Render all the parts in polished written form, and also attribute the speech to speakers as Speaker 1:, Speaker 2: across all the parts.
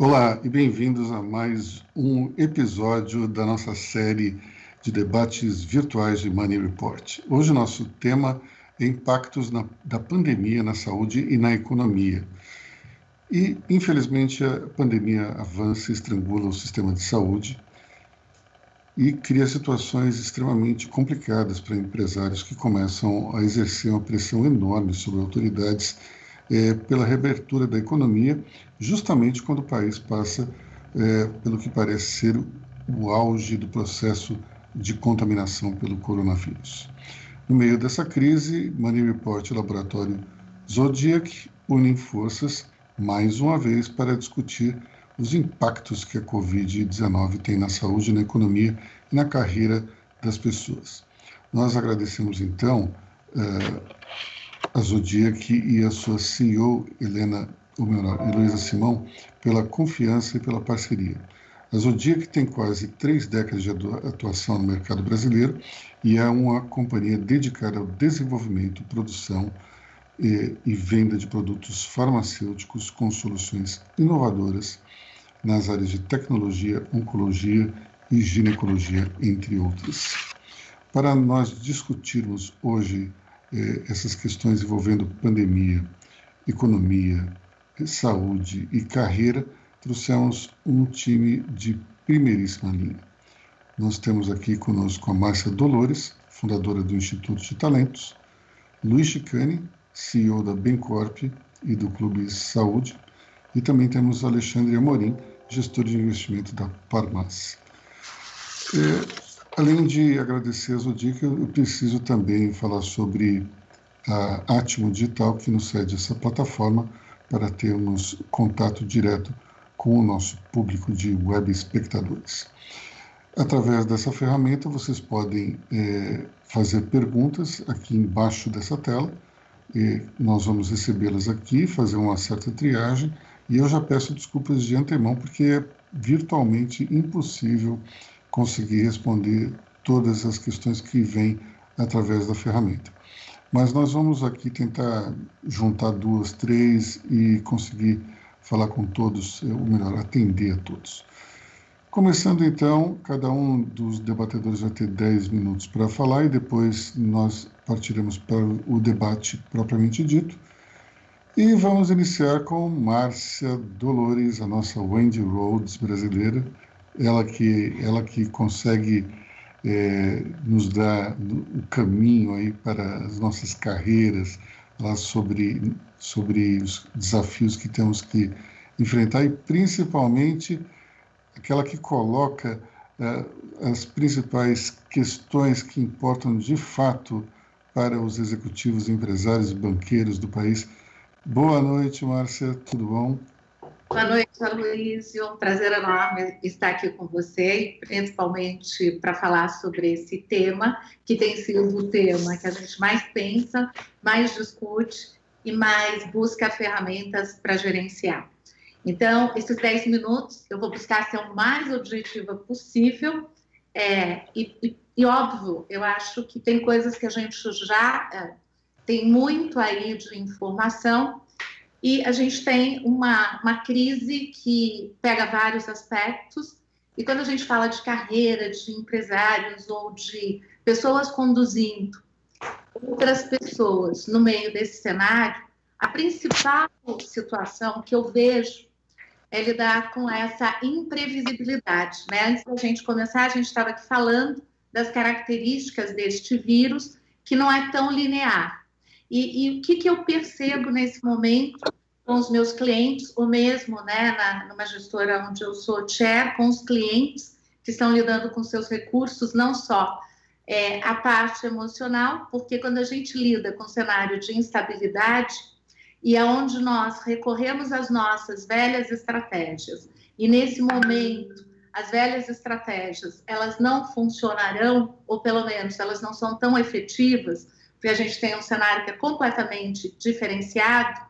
Speaker 1: Olá e bem-vindos a mais um episódio da nossa série de debates virtuais de Money Report. Hoje o nosso tema é impactos da pandemia na saúde e na economia. E, infelizmente, a pandemia avança e estrangula o sistema de saúde e cria situações extremamente complicadas para empresários que começam a exercer uma pressão enorme sobre autoridades pela reabertura da economia, justamente quando o país passa pelo que parece ser o auge do processo de contaminação pelo coronavírus. No meio dessa crise, Money Report e o laboratório Zodiac unem forças mais uma vez para discutir os impactos que a Covid-19 tem na saúde, na economia e na carreira das pessoas. Nós agradecemos então a Zodiac e a sua CEO, Heloísa Simão, pela confiança e pela parceria. A Zodiac tem quase 3 décadas de atuação no mercado brasileiro e é uma companhia dedicada ao desenvolvimento, produção e venda de produtos farmacêuticos com soluções inovadoras nas áreas de tecnologia, oncologia e ginecologia, entre outras. Para nós discutirmos hoje essas questões envolvendo pandemia, economia, saúde e carreira, trouxemos um time de primeiríssima linha. Nós temos aqui conosco a Márcia Dolores, fundadora do Instituto de Talentos, Luiz Chicane, CEO da Bencorp e do Clube Saúde, e também temos Alexandre Amorim, gestor de investimento da Parmas. Além de agradecer a Zodiac, eu preciso também falar sobre a Atmo Digital, que nos cede essa plataforma para termos contato direto com o nosso público de web espectadores. Através dessa ferramenta, vocês podem fazer perguntas aqui embaixo dessa tela. Nós vamos recebê-las aqui, fazer uma certa triagem, e eu já peço desculpas de antemão, porque é virtualmente impossível conseguir responder todas as questões que vêm através da ferramenta. Mas nós vamos aqui tentar juntar 2, 3 e conseguir falar com todos, ou melhor, atender a todos. Começando então, cada um dos debatedores vai ter 10 minutos para falar e depois nós partiremos para o debate propriamente dito. E vamos iniciar com Márcia Dolores, a nossa Wendy Rhodes brasileira, ela que consegue nos dar o caminho aí para as nossas carreiras, lá sobre os desafios que temos que enfrentar e principalmente aquela que coloca as principais questões que importam de fato para os executivos, empresários e banqueiros do país. Boa noite, Márcia, tudo bom?
Speaker 2: Boa noite, Aloysio. Um prazer enorme estar aqui com você, principalmente para falar sobre esse tema, que tem sido o tema que a gente mais pensa, mais discute e mais busca ferramentas para gerenciar. Então, esses 10 minutos eu vou buscar ser o mais objetiva possível e óbvio, eu acho que tem coisas que a gente já tem muito aí de informação e a gente tem uma crise que pega vários aspectos e quando a gente fala de carreira, de empresários ou de pessoas conduzindo outras pessoas no meio desse cenário, a principal situação que eu vejo é lidar com essa imprevisibilidade, né? Antes da gente começar, a gente estava aqui falando das características deste vírus, que não é tão linear. E o que eu percebo nesse momento com os meus clientes, ou mesmo numa gestora onde eu sou chair, com os clientes que estão lidando com seus recursos, não só a parte emocional, porque quando a gente lida com um cenário de instabilidade, e aonde nós recorremos às nossas velhas estratégias, e nesse momento as velhas estratégias, elas não funcionarão, ou pelo menos elas não são tão efetivas, porque a gente tem um cenário que é completamente diferenciado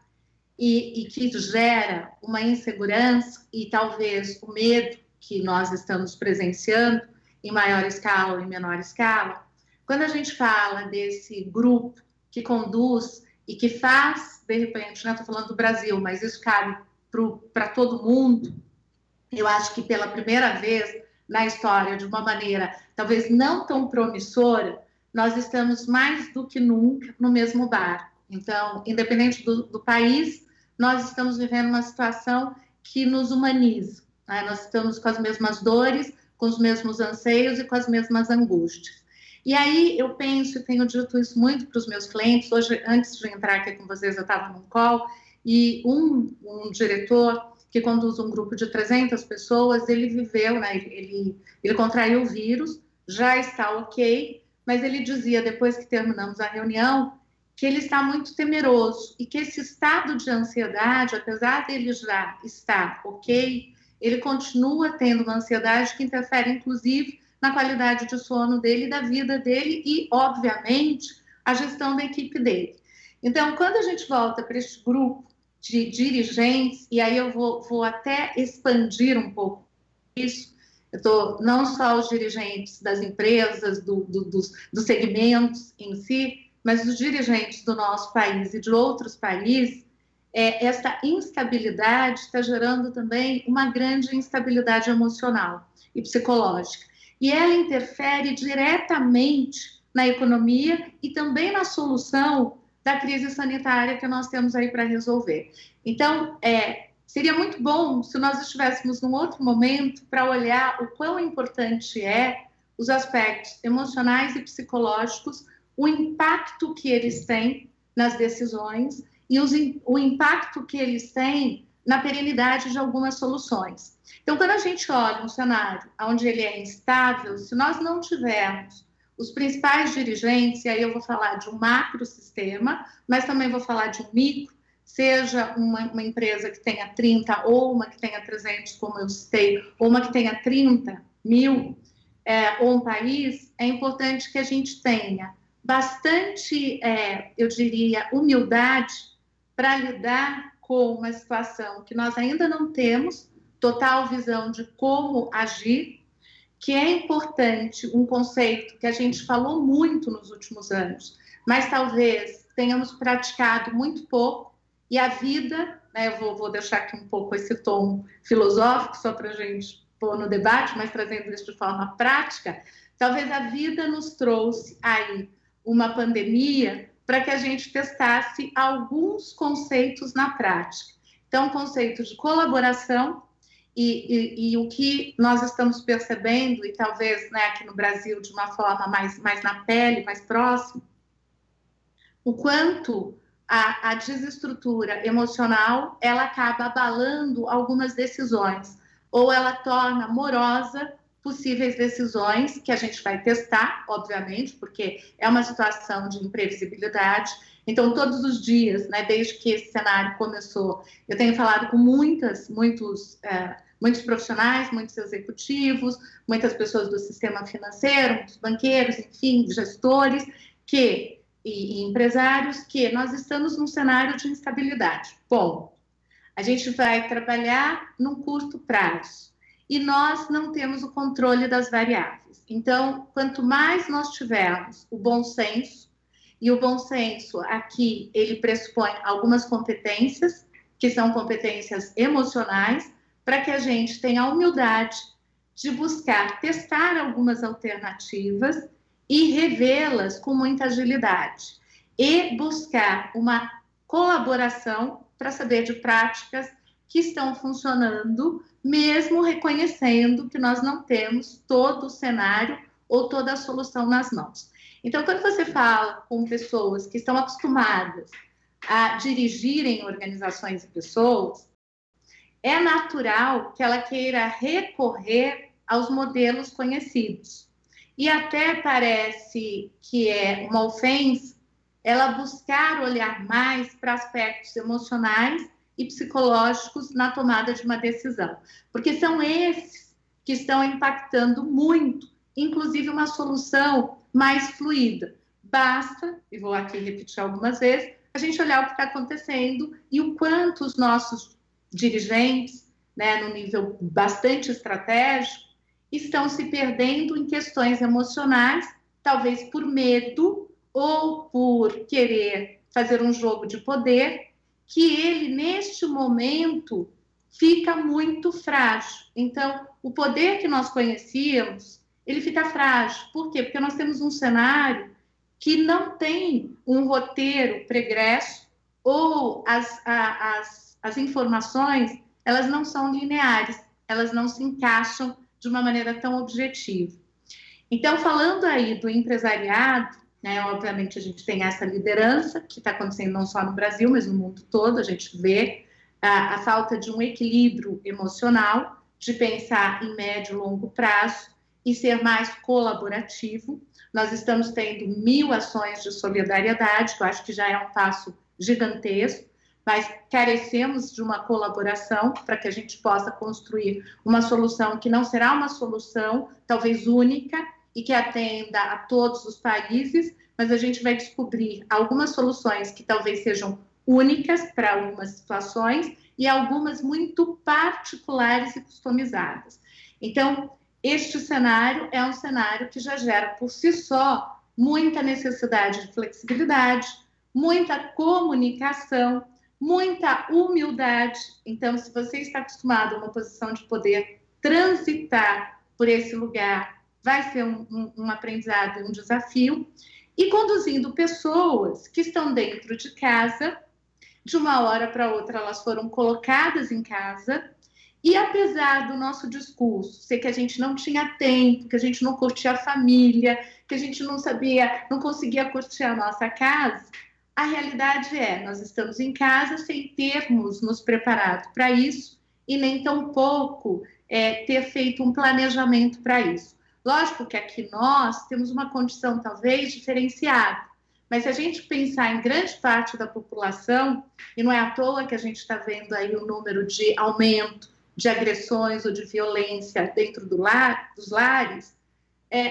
Speaker 2: e que gera uma insegurança e talvez o medo que nós estamos presenciando em maior escala ou em menor escala. Quando a gente fala desse grupo que conduz e que faz, de repente, estou falando do Brasil, mas isso cabe para todo mundo, eu acho que pela primeira vez na história, de uma maneira talvez não tão promissora, nós estamos mais do que nunca no mesmo barco. Então, independente do país, nós estamos vivendo uma situação que nos humaniza, né? Nós estamos com as mesmas dores, com os mesmos anseios e com as mesmas angústias. E aí eu penso, e tenho dito isso muito para os meus clientes, hoje, antes de entrar aqui com vocês, eu estava num call, e um diretor que conduz um grupo de 300 pessoas, ele viveu, né, ele contraiu o vírus, já está ok, mas ele dizia, depois que terminamos a reunião, que ele está muito temeroso e que esse estado de ansiedade, apesar dele já estar ok, ele continua tendo uma ansiedade que interfere, inclusive, na qualidade de sono dele, da vida dele e, obviamente, a gestão da equipe dele. Então, quando a gente volta para este grupo de dirigentes, e aí eu vou até expandir um pouco isso, eu tô, não só os dirigentes das empresas, dos segmentos em si, mas os dirigentes do nosso país e de outros países, essa instabilidade está gerando também uma grande instabilidade emocional e psicológica. E ela interfere diretamente na economia e também na solução da crise sanitária que nós temos aí para resolver. Então, seria muito bom se nós estivéssemos num outro momento para olhar o quão importante é os aspectos emocionais e psicológicos, o impacto que eles têm nas decisões e o impacto que eles têm na perenidade de algumas soluções. Então, quando a gente olha um cenário onde ele é instável, se nós não tivermos os principais dirigentes, e aí eu vou falar de um macrosistema, mas também vou falar de um micro, seja uma empresa que tenha 30 ou uma que tenha 300, como eu citei, ou uma que tenha 30 mil, ou um país, é importante que a gente tenha bastante, eu diria, humildade para lidar com uma situação que nós ainda não temos total visão de como agir, que é importante um conceito que a gente falou muito nos últimos anos, mas talvez tenhamos praticado muito pouco, e a vida, né, eu vou deixar aqui um pouco esse tom filosófico, só para a gente pôr no debate, mas trazendo isso de forma prática, talvez a vida nos trouxe aí uma pandemia para que a gente testasse alguns conceitos na prática. Então, o conceito de colaboração, e o que nós estamos percebendo, e talvez, né, aqui no Brasil de uma forma mais na pele, mais próxima, o quanto a desestrutura emocional ela acaba abalando algumas decisões, ou ela torna morosa possíveis decisões que a gente vai testar, obviamente, porque é uma situação de imprevisibilidade. Então, todos os dias, né, desde que esse cenário começou, eu tenho falado com muitos profissionais, muitos executivos, muitas pessoas do sistema financeiro, muitos banqueiros, enfim, gestores, e empresários, que nós estamos num cenário de instabilidade. Bom, a gente vai trabalhar num curto prazo e nós não temos o controle das variáveis. Então, quanto mais nós tivermos o bom senso, e o bom senso aqui, ele pressupõe algumas competências, que são competências emocionais, para que a gente tenha a humildade de buscar testar algumas alternativas e revê-las com muita agilidade. E buscar uma colaboração para saber de práticas que estão funcionando, mesmo reconhecendo que nós não temos todo o cenário ou toda a solução nas mãos. Então, quando você fala com pessoas que estão acostumadas a dirigirem organizações e pessoas, é natural que ela queira recorrer aos modelos conhecidos. E até parece que é uma ofensa ela buscar olhar mais para aspectos emocionais e psicológicos na tomada de uma decisão, porque são esses que estão impactando muito, inclusive uma solução mais fluida. Basta, e vou aqui repetir algumas vezes, a gente olhar o que está acontecendo e o quanto os nossos dirigentes, né, no nível bastante estratégico, estão se perdendo em questões emocionais, talvez por medo ou por querer fazer um jogo de poder, que ele, neste momento, fica muito frágil. Então, o poder que nós conhecíamos, ele fica frágil. Por quê? Porque nós temos um cenário que não tem um roteiro pregresso, ou as informações, elas não são lineares, elas não se encaixam de uma maneira tão objetiva. Então, falando aí do empresariado, né, obviamente a gente tem essa liderança que está acontecendo não só no Brasil, mas no mundo todo. A gente vê a falta de um equilíbrio emocional, de pensar em médio e longo prazo e ser mais colaborativo. Nós estamos tendo 1000 ações de solidariedade, que eu acho que já é um passo gigantesco, mas carecemos de uma colaboração para que a gente possa construir uma solução que não será uma solução talvez única e que atenda a todos os países, mas a gente vai descobrir algumas soluções que talvez sejam únicas para algumas situações e algumas muito particulares e customizadas. Então, este cenário é um cenário que já gera por si só muita necessidade de flexibilidade, muita comunicação, muita humildade. Então, se você está acostumado a uma posição de poder, transitar por esse lugar vai ser um aprendizado e um desafio. E conduzindo pessoas que estão dentro de casa, de uma hora para outra elas foram colocadas em casa, e apesar do nosso discurso ser que a gente não tinha tempo, que a gente não curtia a família, que a gente não conseguia curtir a nossa casa, a realidade é, nós estamos em casa sem termos nos preparado para isso e nem tampouco ter feito um planejamento para isso. Lógico que aqui nós temos uma condição talvez diferenciada, mas se a gente pensar em grande parte da população, e não é à toa que a gente está vendo aí o número de aumento de agressões ou de violência dentro dos lares,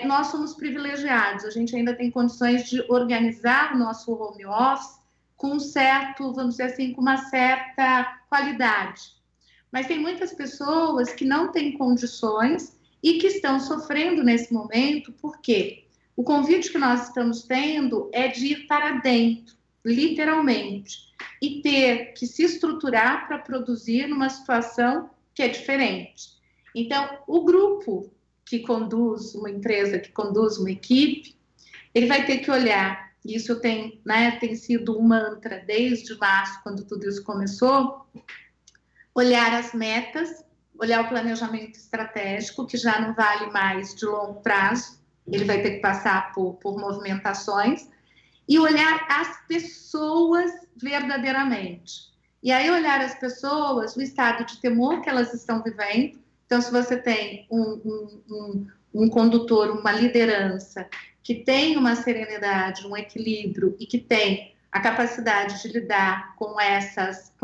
Speaker 2: nós somos privilegiados, a gente ainda tem condições de organizar o nosso home office com um certo, vamos dizer assim, com uma certa qualidade. Mas tem muitas pessoas que não têm condições e que estão sofrendo nesse momento, porque o convite que nós estamos tendo é de ir para dentro, literalmente, e ter que se estruturar para produzir numa situação que é diferente. Então, o grupo que conduz uma empresa, que conduz uma equipe, ele vai ter que olhar, isso tem sido um mantra desde março, quando tudo isso começou, olhar as metas, olhar o planejamento estratégico, que já não vale mais de longo prazo, ele vai ter que passar por movimentações, e olhar as pessoas verdadeiramente. E aí olhar as pessoas, o estado de temor que elas estão vivendo. Então, se você tem um condutor, uma liderança que tem uma serenidade, um equilíbrio e que tem a capacidade de lidar com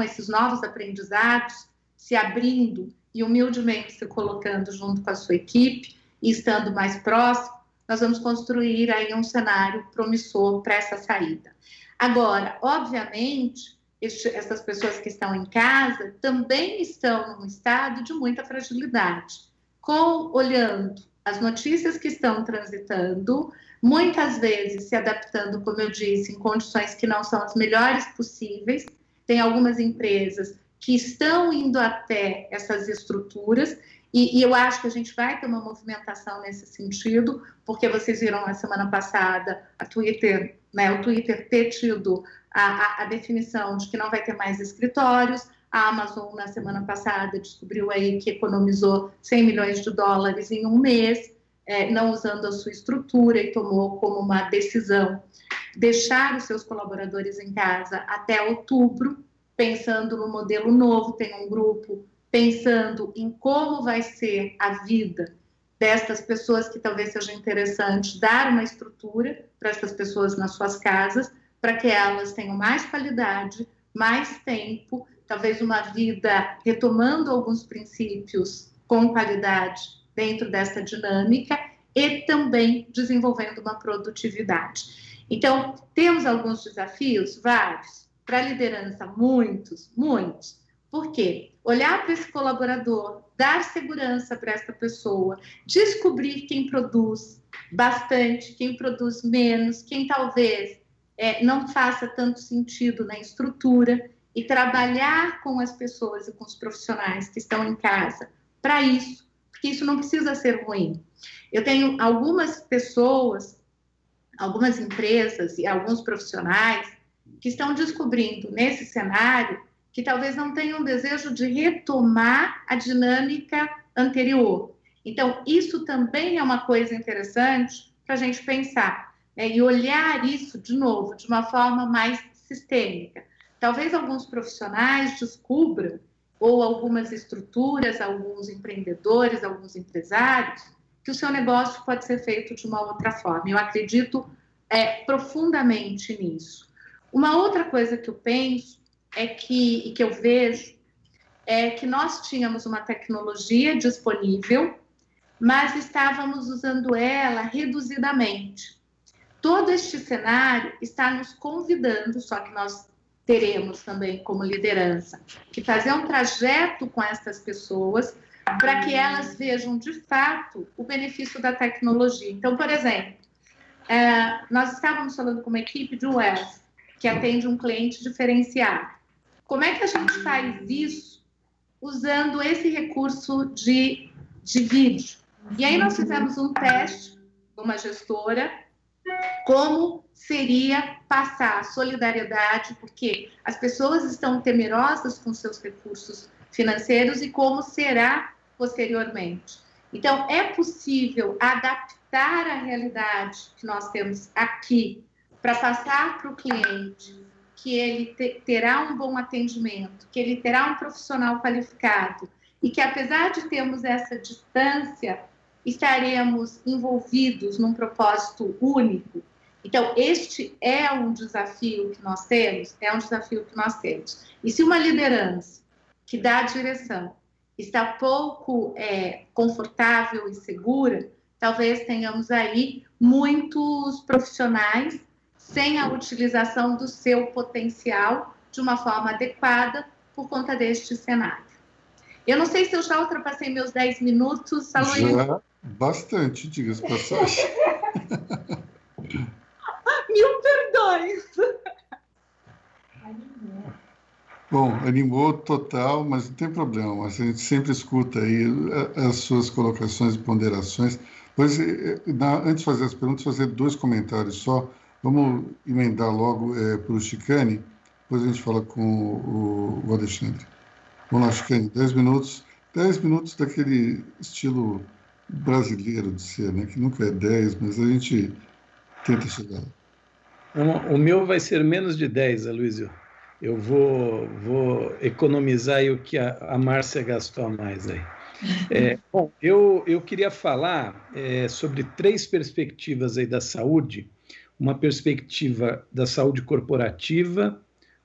Speaker 2: esses novos aprendizados, se abrindo e humildemente se colocando junto com a sua equipe e estando mais próximo, nós vamos construir aí um cenário promissor para essa saída. Agora, obviamente, essas pessoas que estão em casa também estão num estado de muita fragilidade, olhando as notícias que estão transitando, muitas vezes se adaptando, como eu disse, em condições que não são as melhores possíveis. Tem algumas empresas que estão indo até essas estruturas, e eu acho que a gente vai ter uma movimentação nesse sentido, porque vocês viram na semana passada o Twitter ter tido a definição de que não vai ter mais escritórios. A Amazon, na semana passada, descobriu aí que economizou $100 milhões em um mês, não usando a sua estrutura, e tomou como uma decisão deixar os seus colaboradores em casa até outubro, pensando no modelo novo. Tem um grupo pensando em como vai ser a vida destas pessoas, que talvez seja interessante dar uma estrutura para essas pessoas nas suas casas, para que elas tenham mais qualidade, mais tempo, talvez uma vida retomando alguns princípios com qualidade dentro dessa dinâmica e também desenvolvendo uma produtividade. Então, temos alguns desafios, vários, para a liderança, muitos. Por quê? Olhar para esse colaborador, dar segurança para essa pessoa, descobrir quem produz bastante, quem produz menos, quem talvez não faça tanto sentido na estrutura, e trabalhar com as pessoas e com os profissionais que estão em casa para isso, porque isso não precisa ser ruim. Eu tenho algumas pessoas, algumas empresas e alguns profissionais que estão descobrindo nesse cenário que talvez não tenham desejo de retomar a dinâmica anterior. Então, isso também é uma coisa interessante para a gente pensar, né? E olhar isso, de novo, de uma forma mais sistêmica. Talvez alguns profissionais descubram, ou algumas estruturas, alguns empreendedores, alguns empresários, que o seu negócio pode ser feito de uma outra forma. Eu acredito profundamente nisso. Uma outra coisa que eu penso e que eu vejo é que nós tínhamos uma tecnologia disponível, mas estávamos usando ela reduzidamente. Todo este cenário está nos convidando, só que nós teremos também como liderança que fazer um trajeto com essas pessoas para que elas vejam de fato o benefício da tecnologia. Então, por exemplo, nós estávamos falando com uma equipe de wealth que atende um cliente diferenciado. Como é que a gente faz isso usando esse recurso de vídeo? E aí nós fizemos um teste com uma gestora, como seria passar solidariedade, porque as pessoas estão temerosas com seus recursos financeiros e como será posteriormente. Então, é possível adaptar a realidade que nós temos aqui para passar para o cliente que ele terá um bom atendimento, que ele terá um profissional qualificado e que, apesar de termos essa distância, estaremos envolvidos num propósito único. Então, este é um desafio que nós temos, E se uma liderança que dá a direção está pouco confortável e segura, talvez tenhamos aí muitos profissionais sem a utilização do seu potencial de uma forma adequada por conta deste cenário. Eu não sei se eu já ultrapassei meus 10 minutos, Aloysio.
Speaker 1: Já, bastante, diga-se passagem.
Speaker 2: Mil perdões.
Speaker 1: Bom, animou total, mas não tem problema. A gente sempre escuta aí as suas colocações e ponderações. Pois, antes de fazer as perguntas, fazer 2 comentários só. Vamos emendar logo para o Chicane, depois a gente fala com o Alexandre. Vamos lá, Chicane, 10 minutos. 10 minutos daquele estilo brasileiro de ser, né? Que nunca é 10, mas a gente tenta chegar lá.
Speaker 3: O meu vai ser menos de 10, Aloysio. Eu vou economizar aí o que a Márcia gastou a mais aí. Bom, eu queria falar sobre 3 perspectivas aí da saúde. Uma perspectiva da saúde corporativa,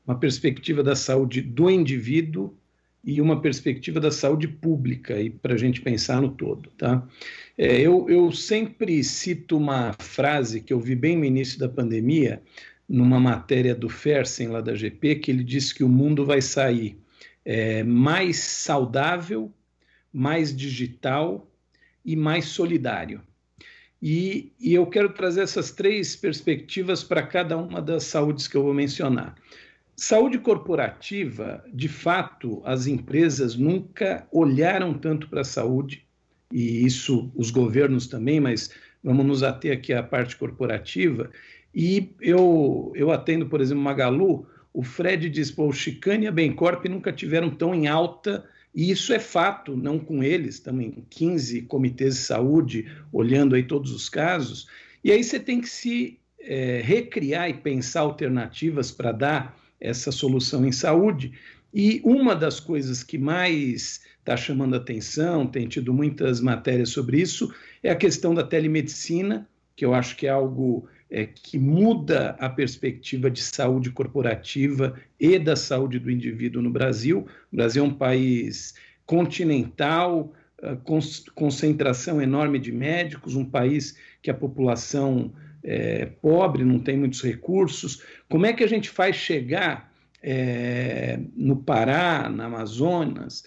Speaker 3: uma perspectiva da saúde do indivíduo e uma perspectiva da saúde pública, para a gente pensar no todo. Tá? Eu sempre cito uma frase que eu vi bem no início da pandemia, numa matéria do Fersen, lá da GP, que ele disse que o mundo vai sair mais saudável, mais digital e mais solidário. E eu quero trazer essas 3 perspectivas para cada uma das saúdes que eu vou mencionar. Saúde corporativa, de fato, as empresas nunca olharam tanto para a saúde, e isso os governos também, mas vamos nos ater aqui à parte corporativa. E eu atendo, por exemplo, Magalu, o Fred diz, o Chicane e a Bencorp nunca tiveram tão em alta, e isso é fato, não com eles, estamos em 15 comitês de saúde, olhando aí todos os casos, e aí você tem que se recriar e pensar alternativas para dar essa solução em saúde, e uma das coisas que mais está chamando a atenção, tem tido muitas matérias sobre isso, é a questão da telemedicina, que eu acho que é algo que muda a perspectiva de saúde corporativa e da saúde do indivíduo no Brasil. O Brasil é um país continental, concentração enorme de médicos, um país que a população é pobre, não tem muitos recursos. Como é que a gente faz chegar no Pará, na Amazonas,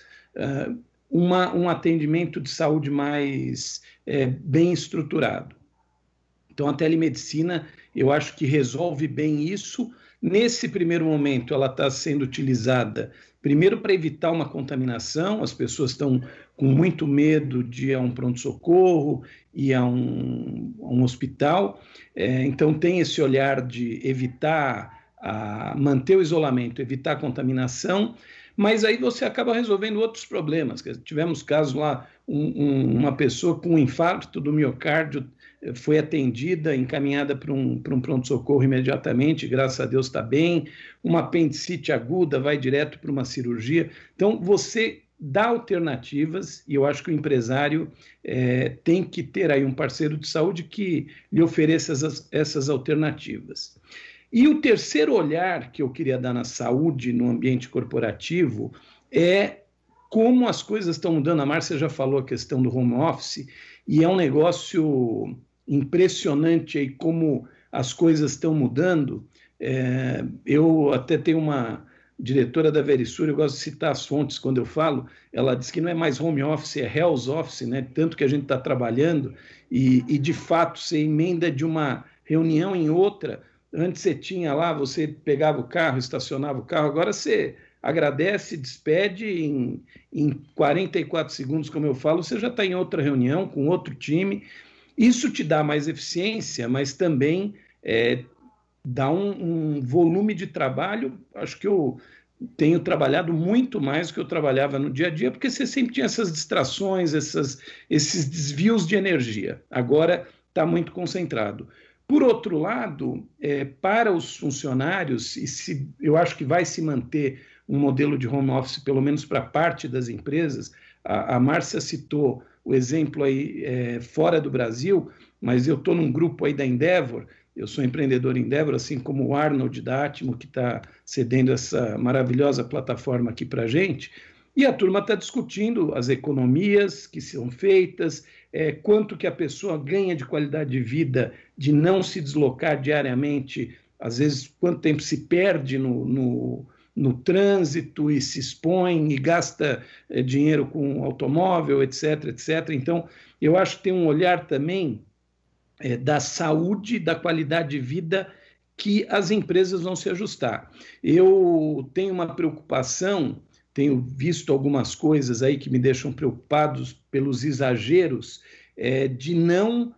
Speaker 3: um atendimento de saúde mais bem estruturado? Então, a telemedicina, eu acho que resolve bem isso, Nesse primeiro momento, ela está sendo utilizada primeiro para evitar uma contaminação, as pessoas estão com muito medo de ir a um pronto-socorro e a um hospital, então tem esse olhar de evitar, manter o isolamento, evitar a contaminação, mas aí você acaba resolvendo outros problemas. Tivemos casos lá, uma pessoa com um infarto do miocárdio foi atendida, encaminhada para um pronto-socorro imediatamente, graças a Deus está bem. Uma apendicite aguda vai direto para uma cirurgia. Então, você dá alternativas, e eu acho que o empresário tem que ter aí um parceiro de saúde que lhe ofereça essas alternativas. E o terceiro olhar que eu queria dar na saúde, no ambiente corporativo, é como as coisas estão mudando. A Márcia já falou a questão do home office, e é um negócio impressionante aí como as coisas estão mudando. Eu até tenho uma diretora da Verisur, eu gosto de citar as fontes quando eu falo, ela diz que não é mais home office, é Hell's Office, né? Tanto que a gente está trabalhando, e de fato você emenda de uma reunião em outra. Antes você tinha lá, você pegava o carro, estacionava o carro, agora você agradece, despede, em 44 segundos, como eu falo, você já está em outra reunião, com outro time. Isso te dá mais eficiência, mas também dá um volume de trabalho. Acho que eu tenho trabalhado muito mais do que eu trabalhava no dia a dia, porque você sempre tinha essas distrações, esses desvios de energia. Agora está muito concentrado. Por outro lado, para os funcionários, eu acho que vai se manter um modelo de home office, pelo menos para parte das empresas. A Márcia citou o exemplo aí fora do Brasil, mas eu estou num grupo aí da Endeavor, eu sou empreendedor Endeavor, assim como o Arnold da Atmo, que está cedendo essa maravilhosa plataforma aqui para a gente, e a turma está discutindo as economias que são feitas, quanto que a pessoa ganha de qualidade de vida de não se deslocar diariamente, às vezes quanto tempo se perde no trânsito e se expõe e gasta dinheiro com automóvel, etc, etc. Então, eu acho que tem um olhar também da saúde, da qualidade de vida que as empresas vão se ajustar. Eu tenho uma preocupação, tenho visto algumas coisas aí que me deixam preocupados pelos exageros, de não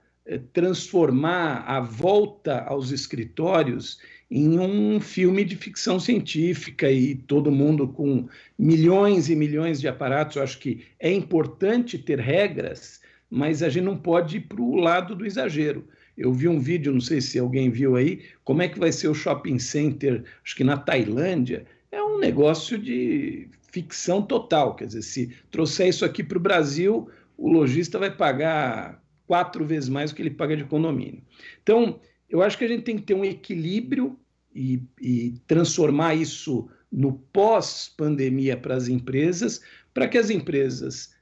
Speaker 3: transformar a volta aos escritórios em um filme de ficção científica e todo mundo com milhões e milhões de aparatos. Eu acho que é importante ter regras, mas a gente não pode ir para o lado do exagero. Eu vi um vídeo, não sei se alguém viu aí, como é que vai ser o shopping center, acho que na Tailândia. É um negócio de ficção total. Quer dizer, se trouxer isso aqui para o Brasil, o lojista vai pagar 4 vezes mais do que ele paga de condomínio. Então, eu acho que a gente tem que ter um equilíbrio e transformar isso no pós-pandemia para as empresas, para que as empresas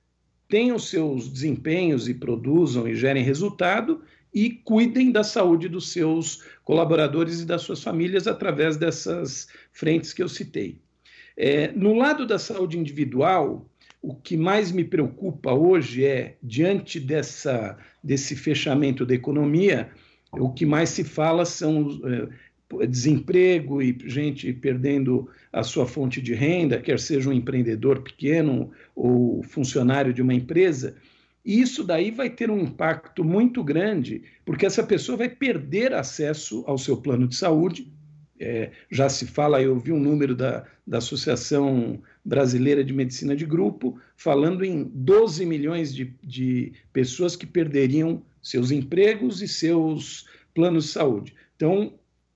Speaker 3: tenham seus desempenhos e produzam e gerem resultado e cuidem da saúde dos seus colaboradores e das suas famílias através dessas frentes que eu citei. No lado da saúde individual, o que mais me preocupa hoje diante desse fechamento da economia, o que mais se fala são desemprego e gente perdendo a sua fonte de renda, quer seja um empreendedor pequeno ou funcionário de uma empresa. E isso daí vai ter um impacto muito grande, porque essa pessoa vai perder acesso ao seu plano de saúde. Já se fala, eu vi um número da Associação Brasileira de Medicina de Grupo, falando em 12 milhões de pessoas que perderiam seus empregos e seus planos de saúde. Então,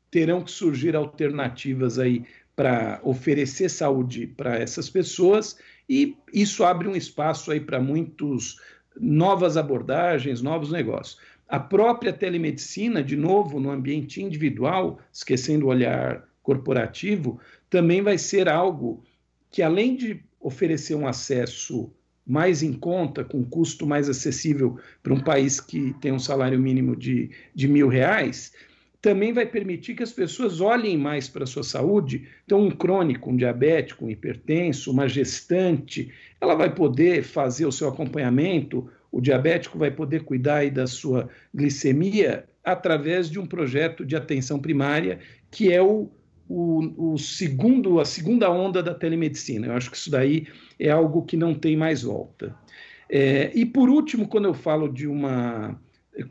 Speaker 3: terão que surgir alternativas aí para oferecer saúde para essas pessoas, e isso abre um espaço aí para muitas novas abordagens, novos negócios. A própria telemedicina, de novo, no ambiente individual, esquecendo o olhar corporativo, também vai ser algo que, além de oferecer um acesso mais em conta, com custo mais acessível para um país que tem um salário mínimo de R$1.000, também vai permitir que as pessoas olhem mais para a sua saúde. Então, um crônico, um diabético, um hipertenso, uma gestante, ela vai poder fazer o seu acompanhamento, o diabético vai poder cuidar aí da sua glicemia através de um projeto de atenção primária, que é o a segunda onda da telemedicina. Eu acho que isso daí é algo que não tem mais volta. E, por último, quando eu falo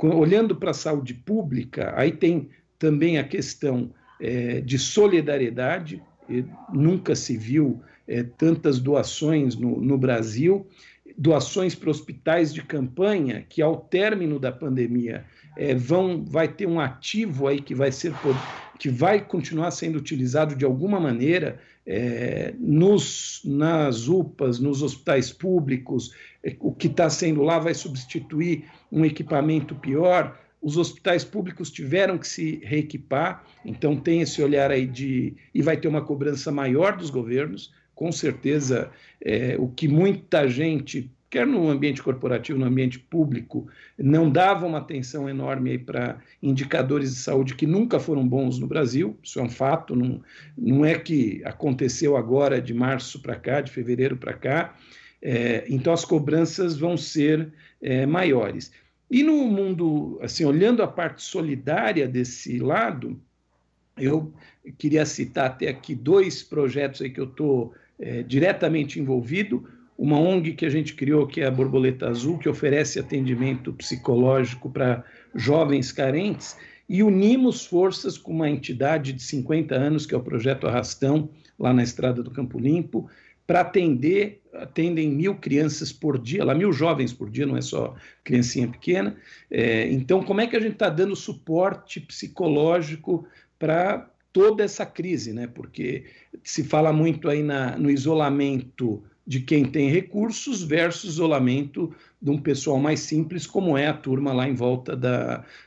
Speaker 3: olhando para a saúde pública, aí tem também a questão de solidariedade. Nunca se viu tantas doações no Brasil, doações para hospitais de campanha, que ao término da pandemia vai ter um ativo aí que vai continuar sendo utilizado de alguma maneira nas UPAs, nos hospitais públicos. O que está sendo lá vai substituir um equipamento pior. Os hospitais públicos tiveram que se reequipar, então tem esse olhar aí e vai ter uma cobrança maior dos governos, com certeza. O que muita gente, quer no ambiente corporativo, no ambiente público, não dava uma atenção enorme para indicadores de saúde que nunca foram bons no Brasil. Isso é um fato, não é que aconteceu agora de março para cá, de fevereiro para cá. Então as cobranças vão ser maiores. E no mundo, assim, olhando a parte solidária desse lado, eu queria citar até aqui 2 projetos aí que eu estou diretamente envolvido. Uma ONG que a gente criou, que é a Borboleta Azul, que oferece atendimento psicológico para jovens carentes, e unimos forças com uma entidade de 50 anos, que é o Projeto Arrastão, lá na Estrada do Campo Limpo, para atendem 1.000 crianças por dia, 1.000 jovens por dia, não é só criancinha pequena. Então, como é que a gente está dando suporte psicológico para toda essa crise, né? Porque se fala muito aí no isolamento de quem tem recursos versus isolamento de um pessoal mais simples, como é a turma lá em volta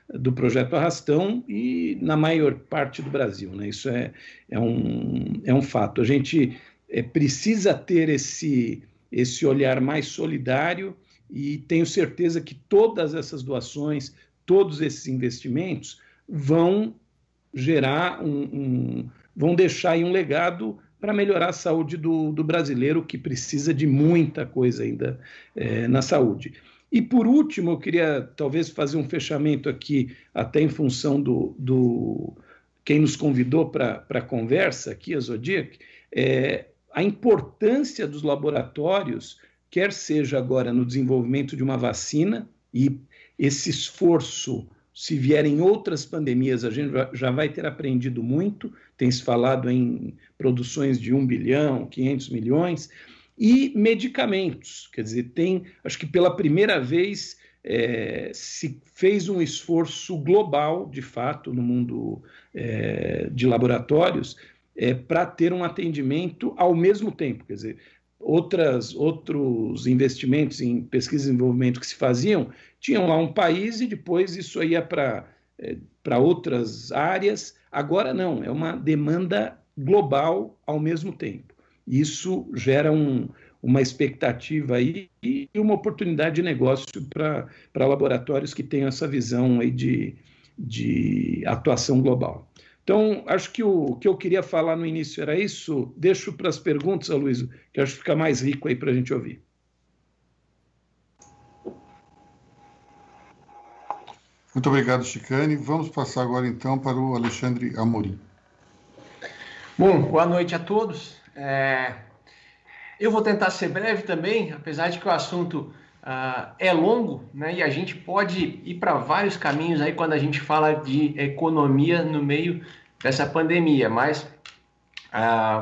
Speaker 3: do Projeto Arrastão e na maior parte do Brasil, né? Isso é um fato. A gente precisa ter esse olhar mais solidário, e tenho certeza que todas essas doações, todos esses investimentos vão gerar vão deixar aí um legado para melhorar a saúde do brasileiro, que precisa de muita coisa ainda na saúde. E, por último, eu queria talvez fazer um fechamento aqui, até em função do quem nos convidou para a conversa aqui, a Zodiac, a importância dos laboratórios, quer seja agora no desenvolvimento de uma vacina, e esse esforço, se vierem outras pandemias, a gente já vai ter aprendido muito. Tem se falado em produções de 1 bilhão, 500 milhões, e medicamentos. Quer dizer, acho que pela primeira vez se fez um esforço global, de fato, no mundo de laboratórios, para ter um atendimento ao mesmo tempo. Quer dizer, outros investimentos em pesquisa e desenvolvimento que se faziam, tinham lá um país e depois isso ia para outras áreas. Agora não, é uma demanda global ao mesmo tempo. Isso gera uma expectativa aí e uma oportunidade de negócio para laboratórios que tenham essa visão aí de atuação global. Então, acho que o que eu queria falar no início era isso. Deixo para as perguntas, Aloysio, que acho que fica mais rico aí para a gente ouvir.
Speaker 1: Muito obrigado, Chicane. Vamos passar agora, então, para o Alexandre Amorim.
Speaker 4: Bom, boa noite a todos. Eu vou tentar ser breve também, apesar de que o assunto é longo, né? E a gente pode ir para vários caminhos aí quando a gente fala de economia no meio dessa pandemia, mas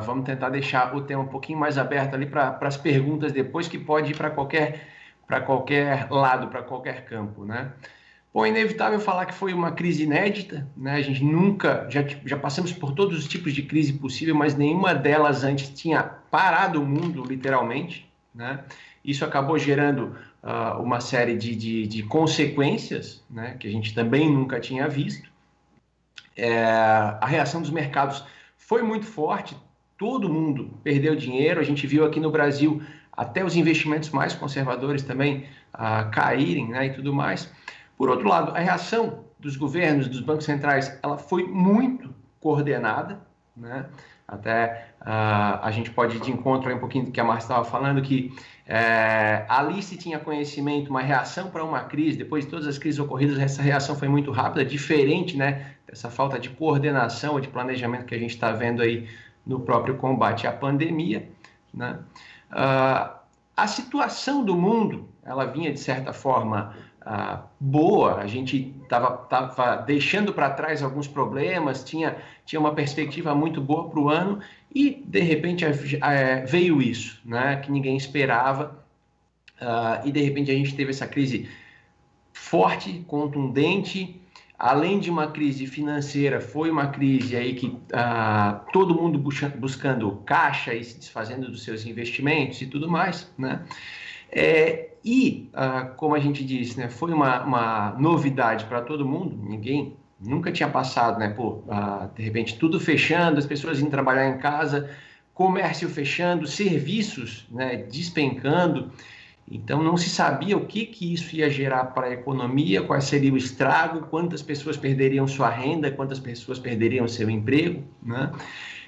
Speaker 4: vamos tentar deixar o tema um pouquinho mais aberto ali para as perguntas depois, que pode ir para qualquer lado, para qualquer campo, né? Bom, é inevitável falar que foi uma crise inédita, né? A gente nunca, já passamos por todos os tipos de crise possível, mas nenhuma delas antes tinha parado o mundo, literalmente, né? Isso acabou gerando uma série de consequências, né, que a gente também nunca tinha visto. A reação dos mercados foi muito forte, todo mundo perdeu dinheiro. A gente viu aqui no Brasil até os investimentos mais conservadores também caírem, né, e tudo mais. Por outro lado, a reação dos governos, dos bancos centrais, ela foi muito coordenada, né? Até a gente pode ir de encontro aí um pouquinho do que a Márcia estava falando, que ali se tinha conhecimento, uma reação para uma crise, depois de todas as crises ocorridas, essa reação foi muito rápida, diferente, né, dessa falta de coordenação, de planejamento que a gente está vendo aí no próprio combate à pandemia, né? A situação do mundo, ela vinha de certa forma boa, a gente estava deixando para trás alguns problemas, tinha uma perspectiva muito boa para o ano e, de repente, veio isso, né, que ninguém esperava, e, de repente, a gente teve essa crise forte, contundente, além de uma crise financeira, foi uma crise aí que todo mundo buscando caixa e se desfazendo dos seus investimentos e tudo mais, né? Como a gente disse, né, foi uma novidade para todo mundo, ninguém nunca tinha passado, né, de repente tudo fechando, as pessoas indo trabalhar em casa, comércio fechando, serviços, né, despencando, então não se sabia o que isso ia gerar para a economia, qual seria o estrago, quantas pessoas perderiam sua renda, quantas pessoas perderiam seu emprego, né?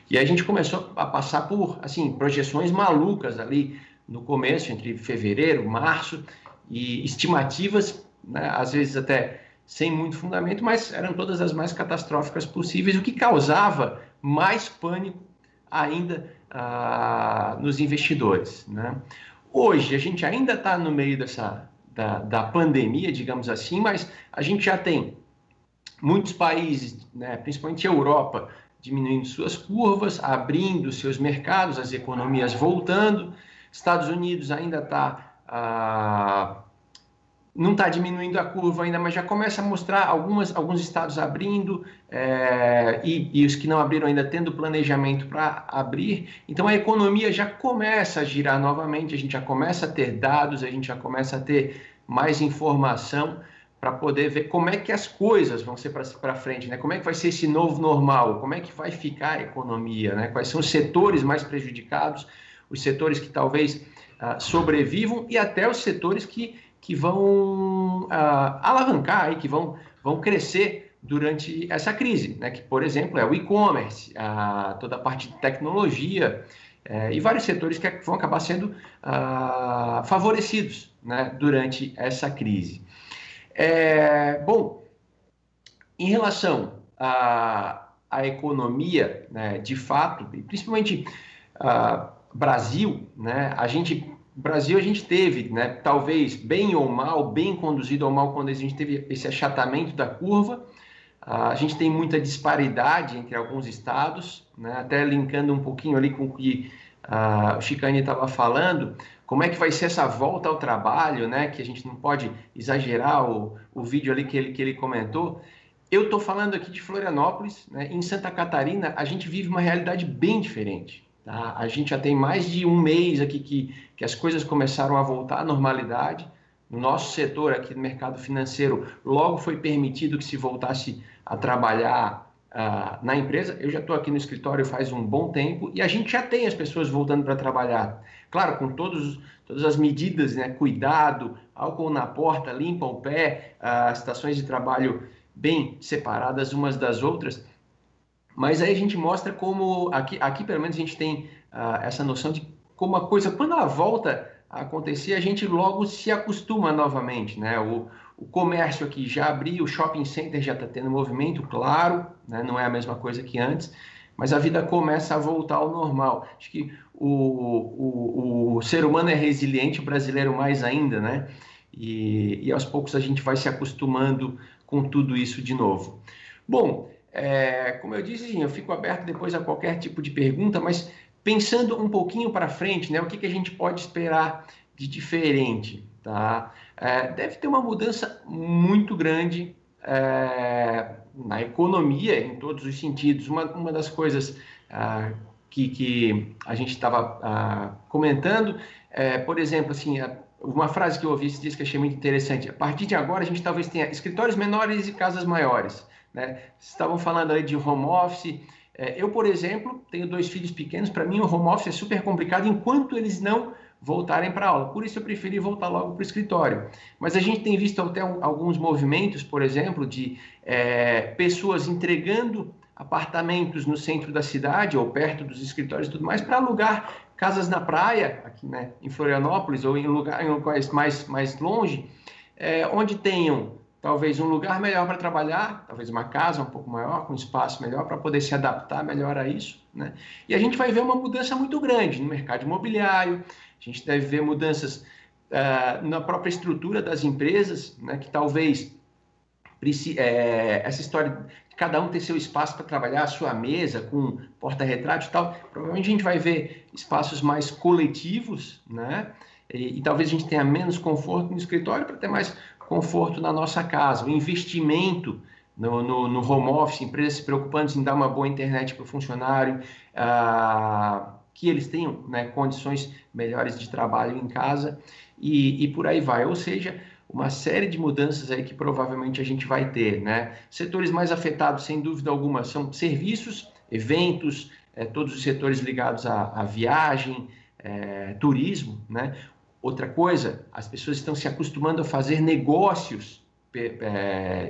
Speaker 4: E a gente começou a passar por, assim, projeções malucas ali no começo, entre fevereiro, março, e estimativas, né, às vezes até sem muito fundamento, mas eram todas as mais catastróficas possíveis, o que causava mais pânico ainda nos investidores, né? Hoje, a gente ainda está no meio da pandemia, digamos assim, mas a gente já tem muitos países, né, principalmente a Europa, diminuindo suas curvas, abrindo seus mercados, as economias voltando. Estados Unidos ainda não está diminuindo a curva ainda, mas já começa a mostrar alguns estados abrindo, e os que não abriram ainda tendo planejamento para abrir. Então a economia já começa a girar novamente, a gente já começa a ter dados, a gente já começa a ter mais informação para poder ver como é que as coisas vão ser para frente, né? Como é que vai ser esse novo normal, como é que vai ficar a economia, né? Quais são os setores mais prejudicados, os setores que talvez sobrevivam e até os setores que vão alavancar, aí, que vão crescer durante essa crise, né? Que, por exemplo, é o e-commerce, toda a parte de tecnologia, e vários setores que vão acabar sendo favorecidos, né, durante essa crise. Bom, em relação à economia, né, de fato, principalmente Brasil, né, Brasil a gente teve, né, talvez bem ou mal, bem conduzido ou mal, quando a gente teve esse achatamento da curva. A gente tem muita disparidade entre alguns estados, né, até linkando um pouquinho ali com o que o Chicane estava falando, como é que vai ser essa volta ao trabalho, né, que a gente não pode exagerar o vídeo ali que ele comentou. Eu estou falando aqui de Florianópolis, né, em Santa Catarina a gente vive uma realidade bem diferente. Tá? A gente já tem mais de um mês aqui que as coisas começaram a voltar à normalidade. No nosso setor aqui do mercado financeiro, logo foi permitido que se voltasse a trabalhar na empresa. Eu já estou aqui no escritório faz um bom tempo e a gente já tem as pessoas voltando para trabalhar. Claro, com todas as medidas, né? Cuidado, álcool na porta, limpa o pé, estações de trabalho bem separadas umas das outras. Mas aí a gente mostra como, aqui pelo menos a gente tem essa noção de como a coisa, quando ela volta a acontecer, a gente logo se acostuma novamente, né? O comércio aqui já abriu, o shopping center já está tendo movimento, claro, né? Não é a mesma coisa que antes, mas a vida começa a voltar ao normal. Acho que o ser humano é resiliente, o brasileiro mais ainda, né? E aos poucos a gente vai se acostumando com tudo isso de novo. Bom, como eu disse, eu fico aberto depois a qualquer tipo de pergunta, mas pensando um pouquinho para frente, né, o que a gente pode esperar de diferente? Tá? Deve ter uma mudança muito grande na economia, em todos os sentidos. Uma das coisas que a gente estava comentando, por exemplo, assim, uma frase que eu ouvi esses dias que achei muito interessante: a partir de agora a gente talvez tenha escritórios menores e casas maiores. Né? Estavam falando aí de home office. Eu, por exemplo, tenho 2 filhos pequenos. Para mim o home office é super complicado enquanto eles não voltarem para a aula. Por isso eu preferi voltar logo para o escritório. Mas a gente tem visto até alguns movimentos, por exemplo, de pessoas entregando apartamentos no centro da cidade ou perto dos escritórios e tudo mais, para alugar casas na praia, aqui, né, em Florianópolis ou em locais mais longe, onde tenham talvez um lugar melhor para trabalhar, talvez uma casa um pouco maior, com espaço melhor para poder se adaptar melhor a isso, né? E a gente vai ver uma mudança muito grande no mercado imobiliário, a gente deve ver mudanças na própria estrutura das empresas, né, que talvez essa história de cada um ter seu espaço para trabalhar, a sua mesa com porta-retrato e tal, provavelmente a gente vai ver espaços mais coletivos, né? E talvez a gente tenha menos conforto no escritório para ter mais conforto na nossa casa. O investimento no home office, empresas se preocupando em dar uma boa internet para o funcionário, que eles tenham, né, condições melhores de trabalho em casa e por aí vai. Ou seja, uma série de mudanças aí que provavelmente a gente vai ter, né? Setores mais afetados, sem dúvida alguma, são serviços, eventos, todos os setores ligados à viagem, turismo, né? Outra coisa, as pessoas estão se acostumando a fazer negócios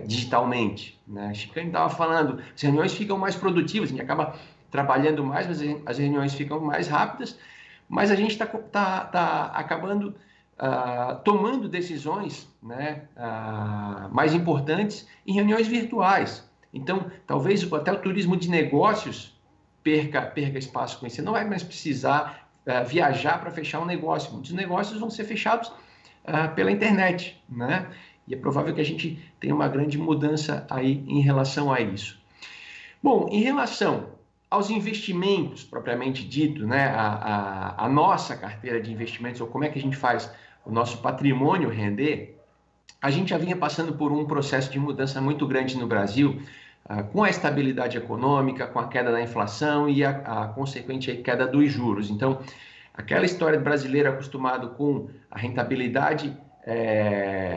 Speaker 4: digitalmente, né? A Chicane estava falando, as reuniões ficam mais produtivas, a gente acaba trabalhando mais, mas as reuniões ficam mais rápidas, mas a gente está acabando tomando decisões, né, mais importantes em reuniões virtuais. Então, talvez até o turismo de negócios perca espaço com isso. Você não vai mais precisar viajar para fechar um negócio. Muitos negócios vão ser fechados pela internet, né? E é provável que a gente tenha uma grande mudança aí em relação a isso. Bom, em relação aos investimentos propriamente dito, né, a nossa carteira de investimentos, ou como é que a gente faz o nosso patrimônio render, a gente já vinha passando por um processo de mudança muito grande no Brasil, com a estabilidade econômica, com a queda da inflação e a consequente queda dos juros. Então, aquela história brasileira acostumado com a rentabilidade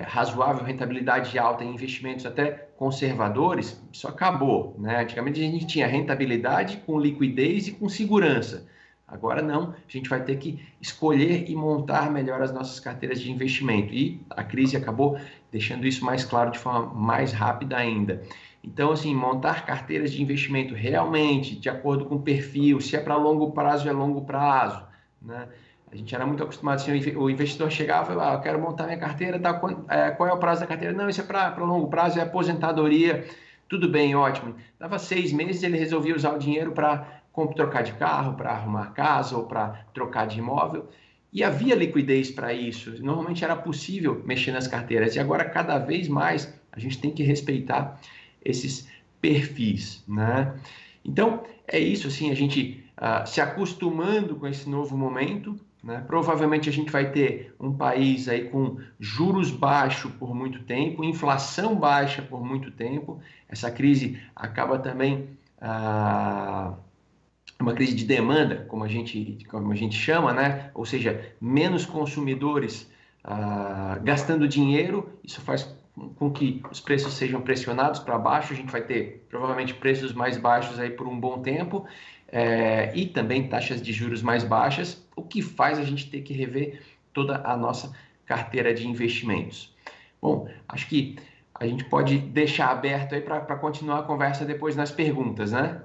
Speaker 4: razoável, rentabilidade alta em investimentos até conservadores, isso acabou, né? Antigamente a gente tinha rentabilidade com liquidez e com segurança. Agora não, a gente vai ter que escolher e montar melhor as nossas carteiras de investimento. E a crise acabou deixando isso mais claro de forma mais rápida ainda. Então, assim, montar carteiras de investimento realmente de acordo com o perfil, se é para longo prazo, é longo prazo, né? A gente era muito acostumado, assim, o investidor chegava e falava, eu quero montar minha carteira, tá, qual é o prazo da carteira? Não, isso é para longo prazo, é aposentadoria, tudo bem, ótimo. Dava 6 meses, ele resolvia usar o dinheiro para trocar de carro, para arrumar casa ou para trocar de imóvel. E havia liquidez para isso. Normalmente era possível mexer nas carteiras. E agora, cada vez mais, a gente tem que respeitar esses perfis, né? Então, é isso, assim, a gente se acostumando com esse novo momento, né? Provavelmente a gente vai ter um país aí com juros baixos por muito tempo, inflação baixa por muito tempo. Essa crise acaba também uma crise de demanda, como a gente chama, né? Ou seja, menos consumidores gastando dinheiro, isso faz com que os preços sejam pressionados para baixo, a gente vai ter provavelmente preços mais baixos aí por um bom tempo, e também taxas de juros mais baixas, o que faz a gente ter que rever toda a nossa carteira de investimentos. Bom, acho que a gente pode deixar aberto aí para continuar a conversa depois nas perguntas, né?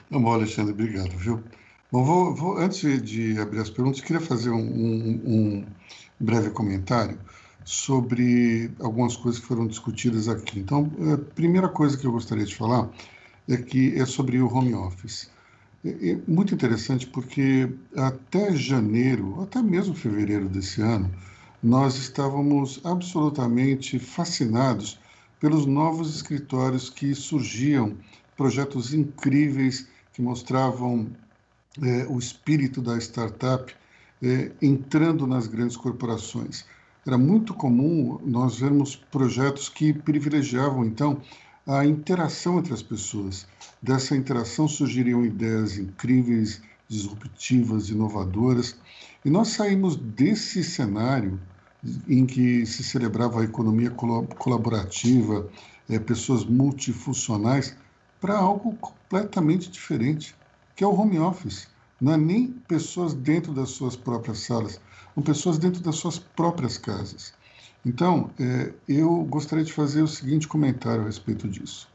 Speaker 1: Bom, Alexandre, obrigado, viu? Bom, antes de abrir as perguntas, queria fazer um breve comentário sobre algumas coisas que foram discutidas aqui. Então, a primeira coisa que eu gostaria de falar é sobre o home office. É muito interessante porque até janeiro, até mesmo fevereiro desse ano, nós estávamos absolutamente fascinados pelos novos escritórios que surgiam, projetos incríveis que mostravam o espírito da startup entrando nas grandes corporações. Era muito comum nós vermos projetos que privilegiavam, então, a interação entre as pessoas. Dessa interação surgiriam ideias incríveis, disruptivas, inovadoras. E nós saímos desse cenário em que se celebrava a economia colaborativa, pessoas multifuncionais, para algo completamente diferente, que é o home office. Não é nem pessoas dentro das suas próprias salas, são pessoas dentro das suas próprias casas. Então, eu gostaria de fazer o seguinte comentário a respeito disso.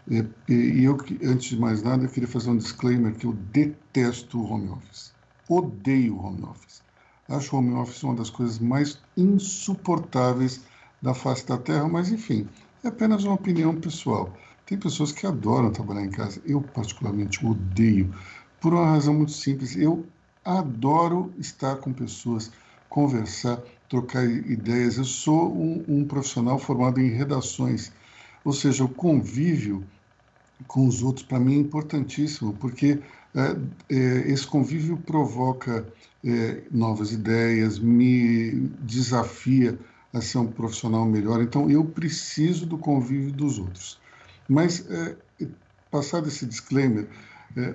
Speaker 1: E eu, antes de mais nada, eu queria fazer um disclaimer que eu detesto o home office. Odeio o home office. Acho o home office uma das coisas mais insuportáveis da face da Terra, mas, enfim, é apenas uma opinião pessoal. Tem pessoas que adoram trabalhar em casa. Eu, particularmente, odeio. Por uma razão muito simples. Eu adoro estar com pessoas, conversar, trocar ideias. Eu sou um profissional formado em redações. Ou seja, o convívio com os outros, para mim, é importantíssimo, porque esse convívio provoca novas ideias, me desafia a ser um profissional melhor. Então, eu preciso do convívio dos outros. Mas, passado esse disclaimer,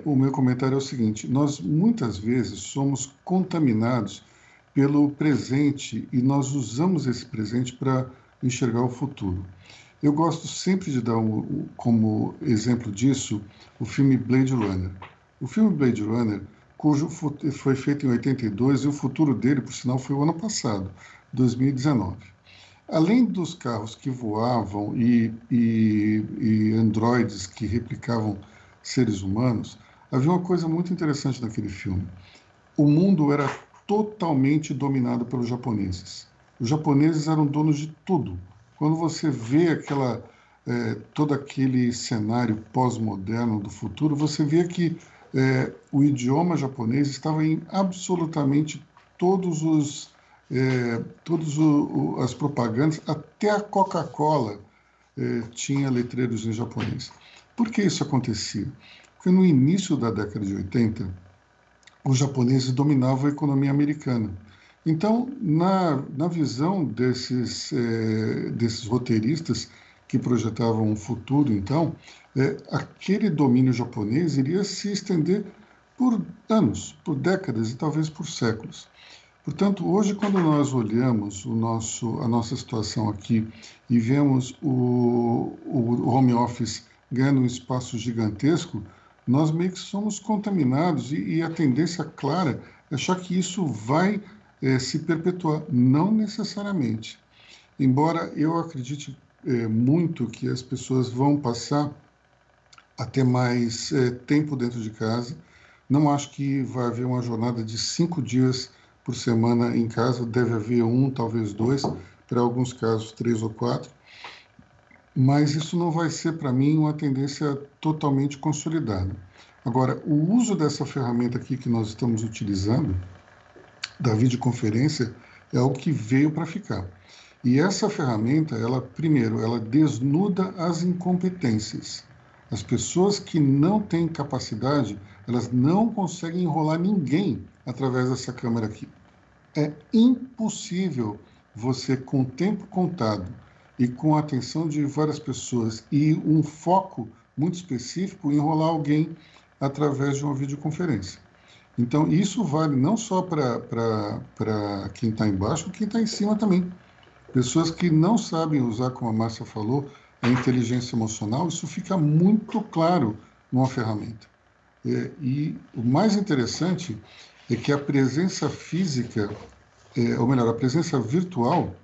Speaker 1: o meu comentário é o seguinte: nós, muitas vezes, somos contaminados pelo presente e nós usamos esse presente para enxergar o futuro. Eu gosto sempre de dar como exemplo disso o filme Blade Runner. O filme Blade Runner, cujo foi feito em 82 e o futuro dele, por sinal, foi o ano passado, 2019. Além dos carros que voavam e androides que replicavam seres humanos, havia uma coisa muito interessante naquele filme. O mundo era totalmente dominado pelos japoneses. Os japoneses eram donos de tudo. Quando você vê todo aquele cenário pós-moderno do futuro, você vê que o idioma japonês estava em absolutamente todas as propagandas, até a Coca-Cola tinha letreiros em japonês. Por que isso acontecia? Porque no início da década de 80, os japoneses dominavam a economia americana. Então, na visão desses roteiristas que projetavam um futuro, então, aquele domínio japonês iria se estender por anos, por décadas e talvez por séculos. Portanto, hoje, quando nós olhamos a nossa situação aqui e vemos o home office ganhando um espaço gigantesco, nós meio que somos contaminados e a tendência clara é achar que isso vai se perpetuar. Não necessariamente. Embora eu acredite muito que as pessoas vão passar a ter mais tempo dentro de casa, não acho que vai haver uma jornada de 5 dias por semana em casa, deve haver 1, talvez 2, para alguns casos 3 ou 4, mas isso não vai ser, para mim, uma tendência totalmente consolidada. Agora, o uso dessa ferramenta aqui que nós estamos utilizando, da videoconferência, é o que veio para ficar. E essa ferramenta, primeiro, ela desnuda as incompetências. As pessoas que não têm capacidade, elas não conseguem enrolar ninguém através dessa câmera aqui. É impossível você, com o tempo contado e com a atenção de várias pessoas e um foco muito específico, enrolar alguém através de uma videoconferência. Então, isso vale não só para quem está embaixo, quem está em cima também. Pessoas que não sabem usar, como a Márcia falou, a inteligência emocional, isso fica muito claro numa ferramenta. E o mais interessante é que a presença física, ou melhor, a presença virtual,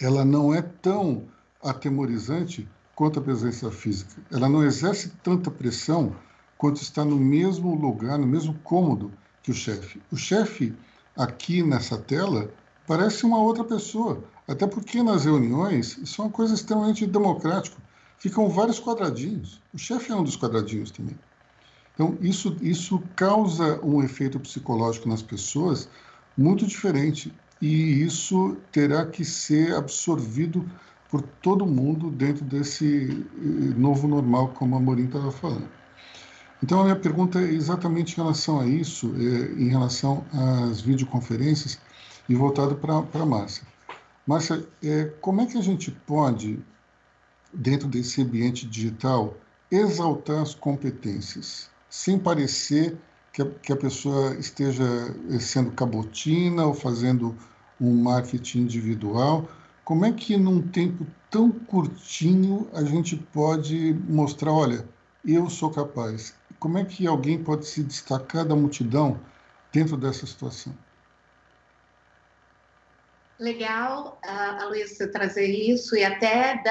Speaker 1: ela não é tão atemorizante quanto a presença física. Ela não exerce tanta pressão quanto está no mesmo lugar, no mesmo cômodo que o chefe. O chefe, aqui nessa tela, parece uma outra pessoa, até porque nas reuniões, isso é uma coisa extremamente democrática, ficam vários quadradinhos. O chefe é um dos quadradinhos também. Então, isso causa um efeito psicológico nas pessoas muito diferente, e isso terá que ser absorvido por todo mundo dentro desse novo normal, como a Amorim estava falando. Então, a minha pergunta é exatamente em relação a isso, em relação às videoconferências, e voltado para a Márcia. Márcia, como é que a gente pode, dentro desse ambiente digital, exaltar as competências, sem parecer que a pessoa esteja sendo cabotina ou fazendo um marketing individual? Como é que, num tempo tão curtinho, a gente pode mostrar, olha, eu sou capaz? Como é que alguém pode se destacar da multidão dentro dessa situação?
Speaker 2: Legal, Aloysio, você trazer isso e até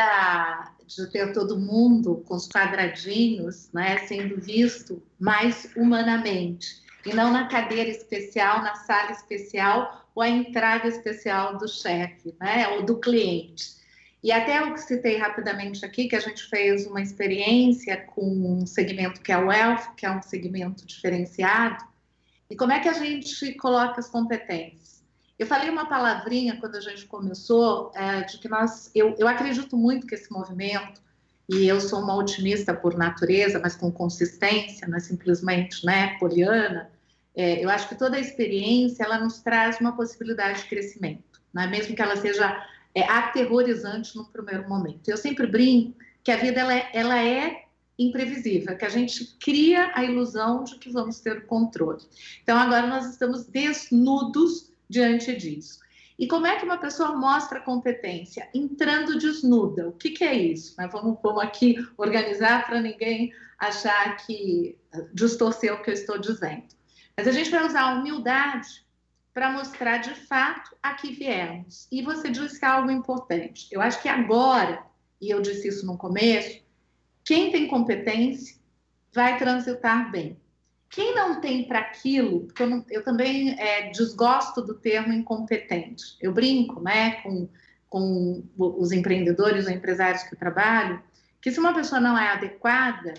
Speaker 2: de ter todo mundo com os quadradinhos, né, sendo visto mais humanamente, e não na cadeira especial, na sala especial ou a entrada especial do chefe, né, ou do cliente. E até eu citei rapidamente aqui que a gente fez uma experiência com um segmento que é o Wealth, que é um segmento diferenciado. E como é que a gente coloca as competências? Eu falei uma palavrinha quando a gente começou, de que eu acredito muito que esse movimento, e eu sou uma otimista por natureza, mas com consistência, não é simplesmente, né, poliana, eu acho que toda a experiência, ela nos traz uma possibilidade de crescimento, né, mesmo que ela seja aterrorizante no primeiro momento. Eu sempre brinco que a vida ela é imprevisível, que a gente cria a ilusão de que vamos ter o controle. Então, agora nós estamos desnudos diante disso. E como é que uma pessoa mostra competência? Entrando desnuda. O que é isso? Vamos aqui organizar para ninguém achar que distorcer o que eu estou dizendo. Mas a gente vai usar a humildade para mostrar de fato a que viemos. E você disse algo importante. Eu acho que agora, e eu disse isso no começo, quem tem competência vai transitar bem. Quem não tem para aquilo, porque eu também desgosto do termo incompetente. Eu brinco, né, com os empreendedores ou empresários que eu trabalho, que se uma pessoa não é adequada,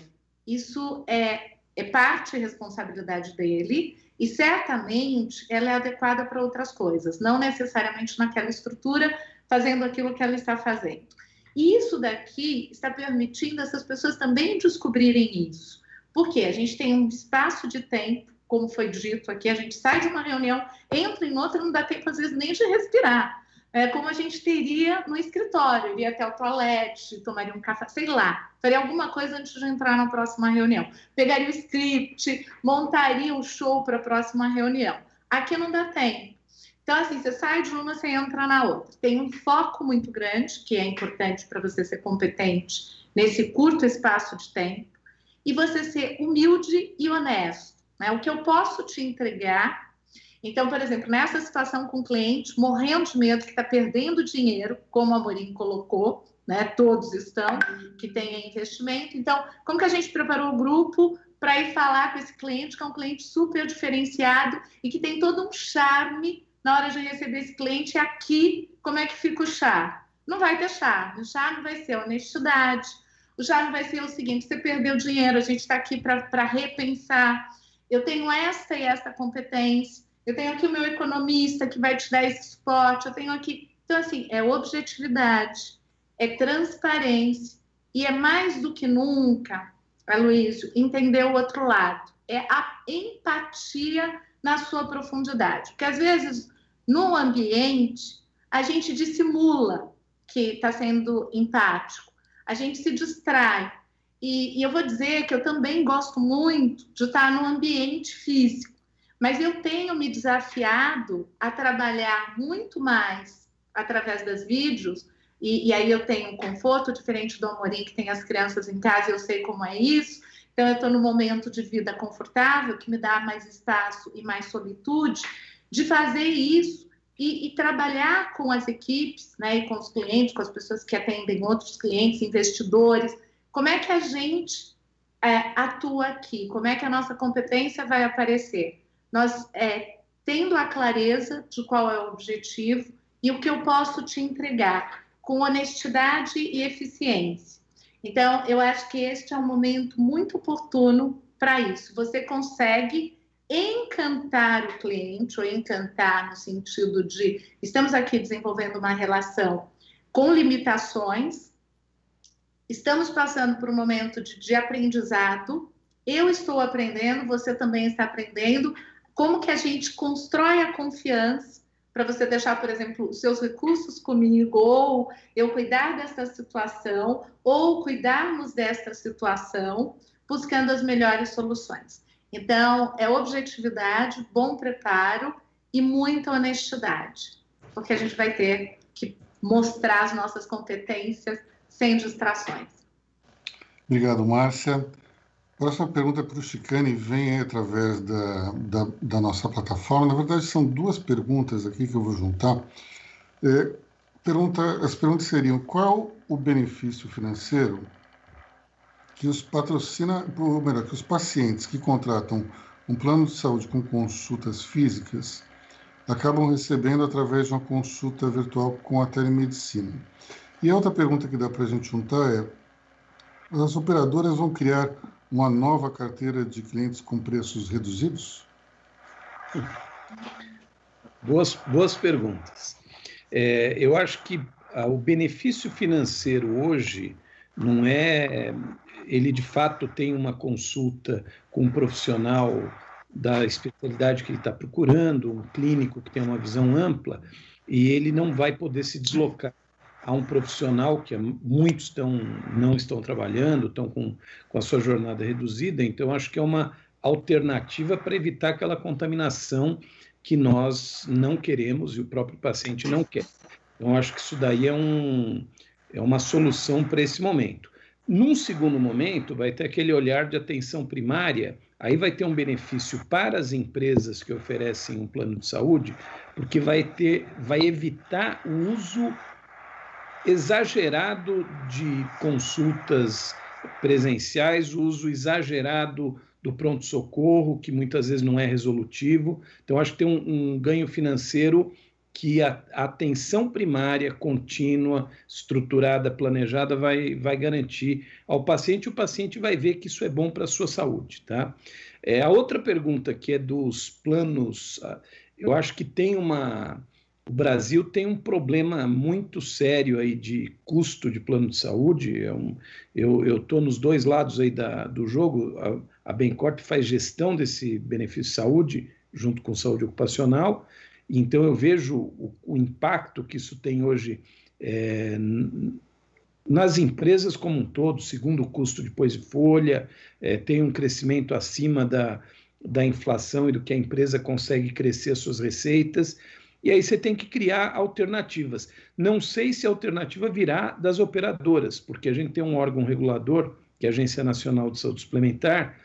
Speaker 2: isso é parte da responsabilidade dele, e certamente ela é adequada para outras coisas, não necessariamente naquela estrutura, fazendo aquilo que ela está fazendo. E isso daqui está permitindo essas pessoas também descobrirem isso. Porque a gente tem um espaço de tempo, como foi dito aqui, a gente sai de uma reunião, entra em outra, não dá tempo às vezes nem de respirar. Como a gente teria no escritório, iria até o toalete, tomaria um café, sei lá, faria alguma coisa antes de entrar na próxima reunião. Pegaria o script, montaria o show para a próxima reunião. Aqui não dá tempo. Então, assim, você sai de uma, você entra na outra. Tem um foco muito grande, que é importante para você ser competente nesse curto espaço de tempo, e você ser humilde e honesto, né? O que eu posso te entregar. Então, por exemplo, nessa situação com o cliente, morrendo de medo, que está perdendo dinheiro, como a Amorim colocou, né? Todos estão, que tem investimento. Então, como que a gente preparou o grupo para ir falar com esse cliente, que é um cliente super diferenciado e que tem todo um charme na hora de receber esse cliente? Aqui, como é que fica o charme? Não vai ter charme. O charme vai ser honestidade. O charme vai ser o seguinte: você perdeu dinheiro, a gente está aqui para repensar. Eu tenho esta e esta competência. Eu tenho aqui o meu economista que vai te dar esse suporte. Eu tenho aqui... Então, assim, é objetividade, é transparência e é mais do que nunca, Aloysio, entender o outro lado. É a empatia na sua profundidade. Porque, às vezes, no ambiente, a gente dissimula que está sendo empático. A gente se distrai. E eu vou dizer que eu também gosto muito de estar no ambiente físico, mas eu tenho me desafiado a trabalhar muito mais através das vídeos, e aí eu tenho um conforto diferente do Amorim, que tem as crianças em casa, eu sei como é isso. Então, eu estou num momento de vida confortável, que me dá mais espaço e mais solitude, de fazer isso e trabalhar com as equipes, né, e com os clientes, com as pessoas que atendem outros clientes, investidores. Como é que a gente atua aqui? Como é que a nossa competência vai aparecer? Nós tendo a clareza de qual é o objetivo e o que eu posso te entregar, com honestidade e eficiência. Então, eu acho que este é um momento muito oportuno para isso. Você consegue encantar o cliente, ou encantar no sentido de estamos aqui desenvolvendo uma relação com limitações, estamos passando por um momento de aprendizado, eu estou aprendendo, você também está aprendendo, como que a gente constrói a confiança para você deixar, por exemplo, os seus recursos comigo, ou eu cuidar dessa situação, ou cuidarmos dessa situação, buscando as melhores soluções. Então, é objetividade, bom preparo e muita honestidade, porque a gente vai ter que mostrar as nossas competências sem distrações.
Speaker 1: Obrigado, Márcia. Próxima pergunta para o Chicane vem através da nossa plataforma. Na verdade, são duas perguntas aqui que eu vou juntar. as perguntas seriam: qual o benefício financeiro que os que os pacientes que contratam um plano de saúde com consultas físicas acabam recebendo através de uma consulta virtual com a telemedicina? E a outra pergunta que dá para a gente juntar é: as operadoras vão criar uma nova carteira de clientes com preços reduzidos?
Speaker 3: Boas perguntas. Eu acho que o benefício financeiro hoje não é... Ele, de fato, tem uma consulta com um profissional da especialidade que ele está procurando, um clínico que tem uma visão ampla, e ele não vai poder se deslocar a um profissional que muitos não estão trabalhando, estão com a sua jornada reduzida. Então, acho que é uma alternativa para evitar aquela contaminação que nós não queremos e o próprio paciente não quer. Então, acho que isso daí é uma solução para esse momento. Num segundo momento, vai ter aquele olhar de atenção primária, aí vai ter um benefício para as empresas que oferecem um plano de saúde, porque vai evitar o uso exagerado de consultas presenciais, o uso exagerado do pronto-socorro, que muitas vezes não é resolutivo. Então, acho que tem um ganho financeiro que a atenção primária, contínua, estruturada, planejada, vai garantir ao paciente, e o paciente vai ver que isso é bom para a sua saúde, tá? A outra pergunta, que é dos planos, eu acho que o Brasil tem um problema muito sério aí de custo de plano de saúde. Eu estou nos dois lados aí do jogo. A Bencorp faz gestão desse benefício de saúde, junto com saúde ocupacional. Então, eu vejo o impacto que isso tem hoje nas empresas como um todo, segundo o custo depois de folha, tem um crescimento acima da inflação e do que a empresa consegue crescer as suas receitas, e aí você tem que criar alternativas. Não sei se a alternativa virá das operadoras, porque a gente tem um órgão regulador, que é a Agência Nacional de Saúde Suplementar,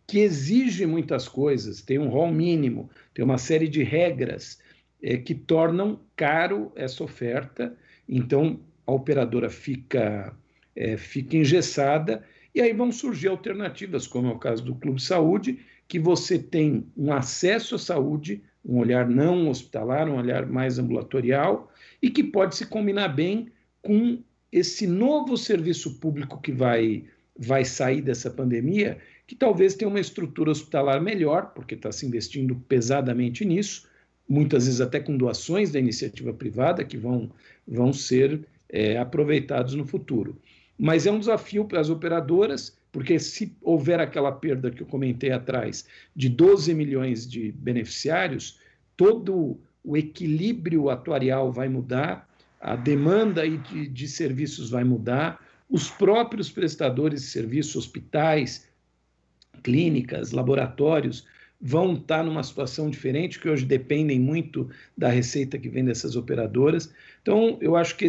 Speaker 3: que exige muitas coisas, tem um rol mínimo, tem uma série de regras que tornam caro essa oferta. Então a operadora fica engessada, e aí vão surgir alternativas, como é o caso do Clube Saúde, que você tem um acesso à saúde, um olhar não hospitalar, um olhar mais ambulatorial, e que pode se combinar bem com esse novo serviço público que vai sair dessa pandemia, que talvez tenha uma estrutura hospitalar melhor, porque está se investindo pesadamente nisso, muitas vezes até com doações da iniciativa privada, que vão ser aproveitados no futuro. Mas é um desafio para as operadoras, porque se houver aquela perda que eu comentei atrás, de 12 milhões de beneficiários, todo o equilíbrio atuarial vai mudar, a demanda de serviços vai mudar, os próprios prestadores de serviços, hospitais, clínicas, laboratórios, vão estar numa situação diferente, que hoje dependem muito da receita que vem dessas operadoras. Então, eu acho que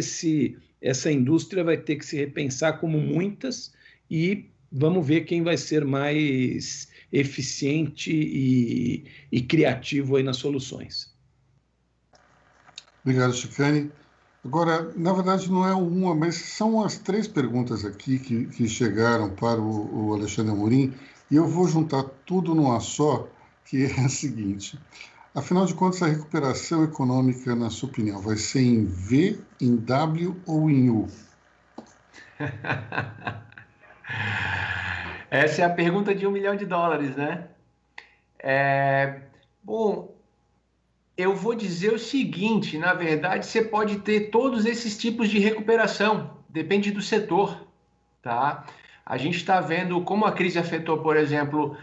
Speaker 3: essa indústria vai ter que se repensar, como muitas, e vamos ver quem vai ser mais eficiente e criativo aí nas soluções.
Speaker 1: Obrigado, Chicane. Agora, na verdade, não é uma, mas são as 3 perguntas aqui que chegaram para o Alexandre Amorim, e eu vou juntar tudo numa só, que é a seguinte: afinal de contas, a recuperação econômica, na sua opinião, vai ser em V, em W ou em U?
Speaker 4: Essa é a pergunta de $1 milhão, né? Bom, eu vou dizer o seguinte: na verdade, você pode ter todos esses tipos de recuperação, depende do setor, tá? A gente está vendo como a crise afetou, por exemplo,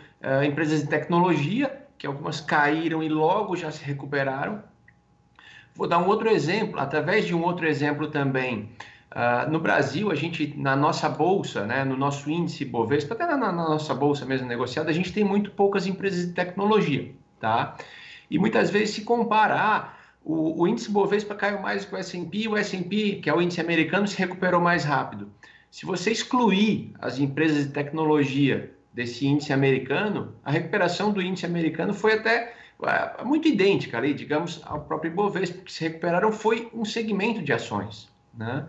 Speaker 4: empresas de tecnologia, que algumas caíram e logo já se recuperaram. Vou dar um outro exemplo, através de um outro exemplo também. No Brasil, a gente, na nossa bolsa, né, no nosso índice Bovespa, até na nossa bolsa mesmo negociada, a gente tem muito poucas empresas de tecnologia, tá? E muitas vezes se compara, o índice Bovespa caiu mais que o S&P, que é o índice americano, se recuperou mais rápido. Se você excluir as empresas de tecnologia desse índice americano, a recuperação do índice americano foi até muito idêntica ali, digamos, ao próprio Ibovespa, que se recuperaram foi um segmento de ações, né?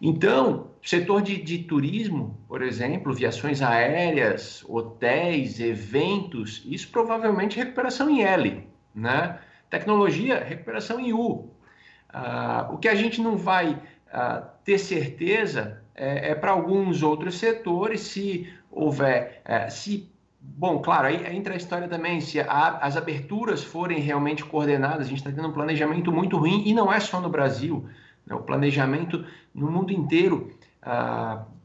Speaker 4: Então, setor de turismo, por exemplo, viações aéreas, hotéis, eventos, isso provavelmente recuperação em L, né? Tecnologia, recuperação em U. O que a gente não vai ter certeza é para alguns outros setores, se houver, bom, claro, aí entra a história também, se as aberturas forem realmente coordenadas, a gente está tendo um planejamento muito ruim, e não é só no Brasil, né? O planejamento no mundo inteiro,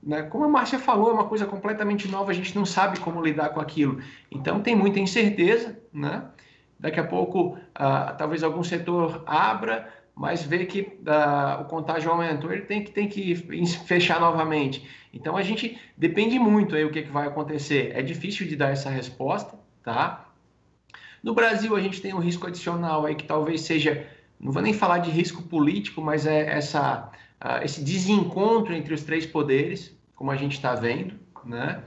Speaker 4: né? Como a Márcia falou, é uma coisa completamente nova, a gente não sabe como lidar com aquilo, então tem muita incerteza, né? Daqui a pouco, talvez algum setor abra, mas vê que o contágio aumentou, ele tem que fechar novamente. Então, a gente depende muito aí o que vai acontecer. É difícil de dar essa resposta, tá? No Brasil, a gente tem um risco adicional aí que talvez seja, não vou nem falar de risco político, mas esse desencontro entre os três poderes, como a gente está vendo, né?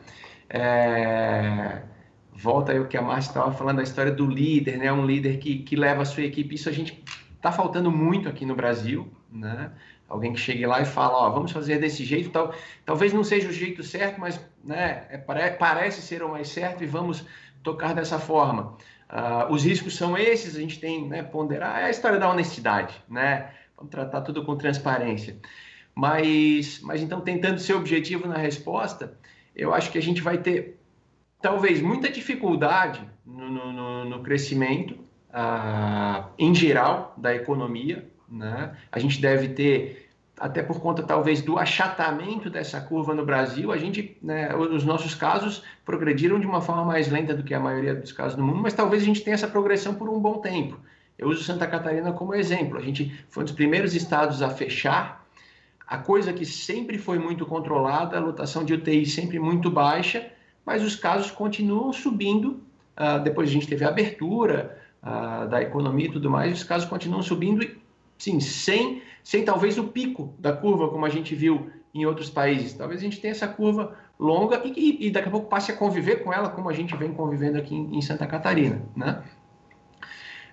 Speaker 4: Volta aí o que a Márcia estava falando, da história do líder, né? Um líder que leva a sua equipe, isso a gente está faltando muito aqui no Brasil, né? Alguém que chegue lá e fala, vamos fazer desse jeito, talvez não seja o jeito certo, mas, né, parece ser o mais certo e vamos tocar dessa forma. Os riscos são esses, a gente tem, né, ponderar, é a história da honestidade, né? Vamos tratar tudo com transparência. Mas então, tentando ser objetivo na resposta, eu acho que a gente vai ter, talvez, muita dificuldade no crescimento, em geral, da economia, né? A gente deve ter, até por conta, talvez, do achatamento dessa curva no Brasil, a gente, né, os nossos casos progrediram de uma forma mais lenta do que a maioria dos casos do mundo, mas talvez a gente tenha essa progressão por um bom tempo. Eu uso Santa Catarina como exemplo. A gente foi um dos primeiros estados a fechar, a coisa que sempre foi muito controlada, a lotação de UTI sempre muito baixa, mas os casos continuam subindo. Depois a gente teve a abertura da economia e tudo mais, os casos continuam subindo, sim, sem talvez o pico da curva, como a gente viu em outros países. Talvez a gente tenha essa curva longa e daqui a pouco passe a conviver com ela, como a gente vem convivendo aqui em Santa Catarina, né?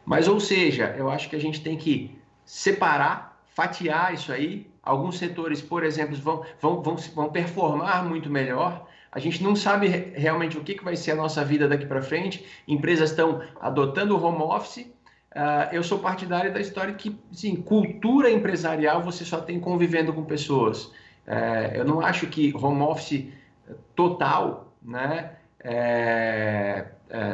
Speaker 4: Mas, ou seja, eu acho que a gente tem que separar, fatiar isso aí. Alguns setores, por exemplo, vão performar muito melhor. A gente não sabe realmente o que vai ser a nossa vida daqui para frente. Empresas estão adotando o home office. Eu sou partidário da história que, sim, cultura empresarial você só tem convivendo com pessoas. Eu não acho que home office total, né,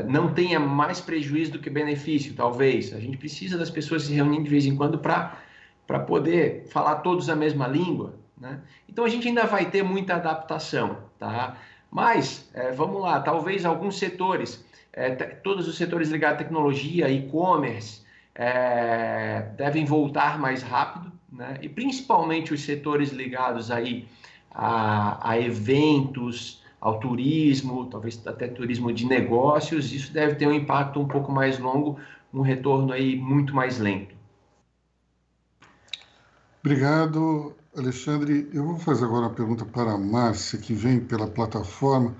Speaker 4: não tenha mais prejuízo do que benefício, talvez. A gente precisa das pessoas se reunindo de vez em quando para poder falar todos a mesma língua, né? Então, a gente ainda vai ter muita adaptação, tá? Mas, vamos lá, talvez alguns setores, todos os setores ligados à tecnologia, e-commerce, devem voltar mais rápido, né? E principalmente os setores ligados aí a eventos, ao turismo, talvez até turismo de negócios, isso deve ter um impacto um pouco mais longo, um retorno aí muito mais lento.
Speaker 1: Obrigado, Alexandre. Eu vou fazer agora uma pergunta para a Márcia, que vem pela plataforma.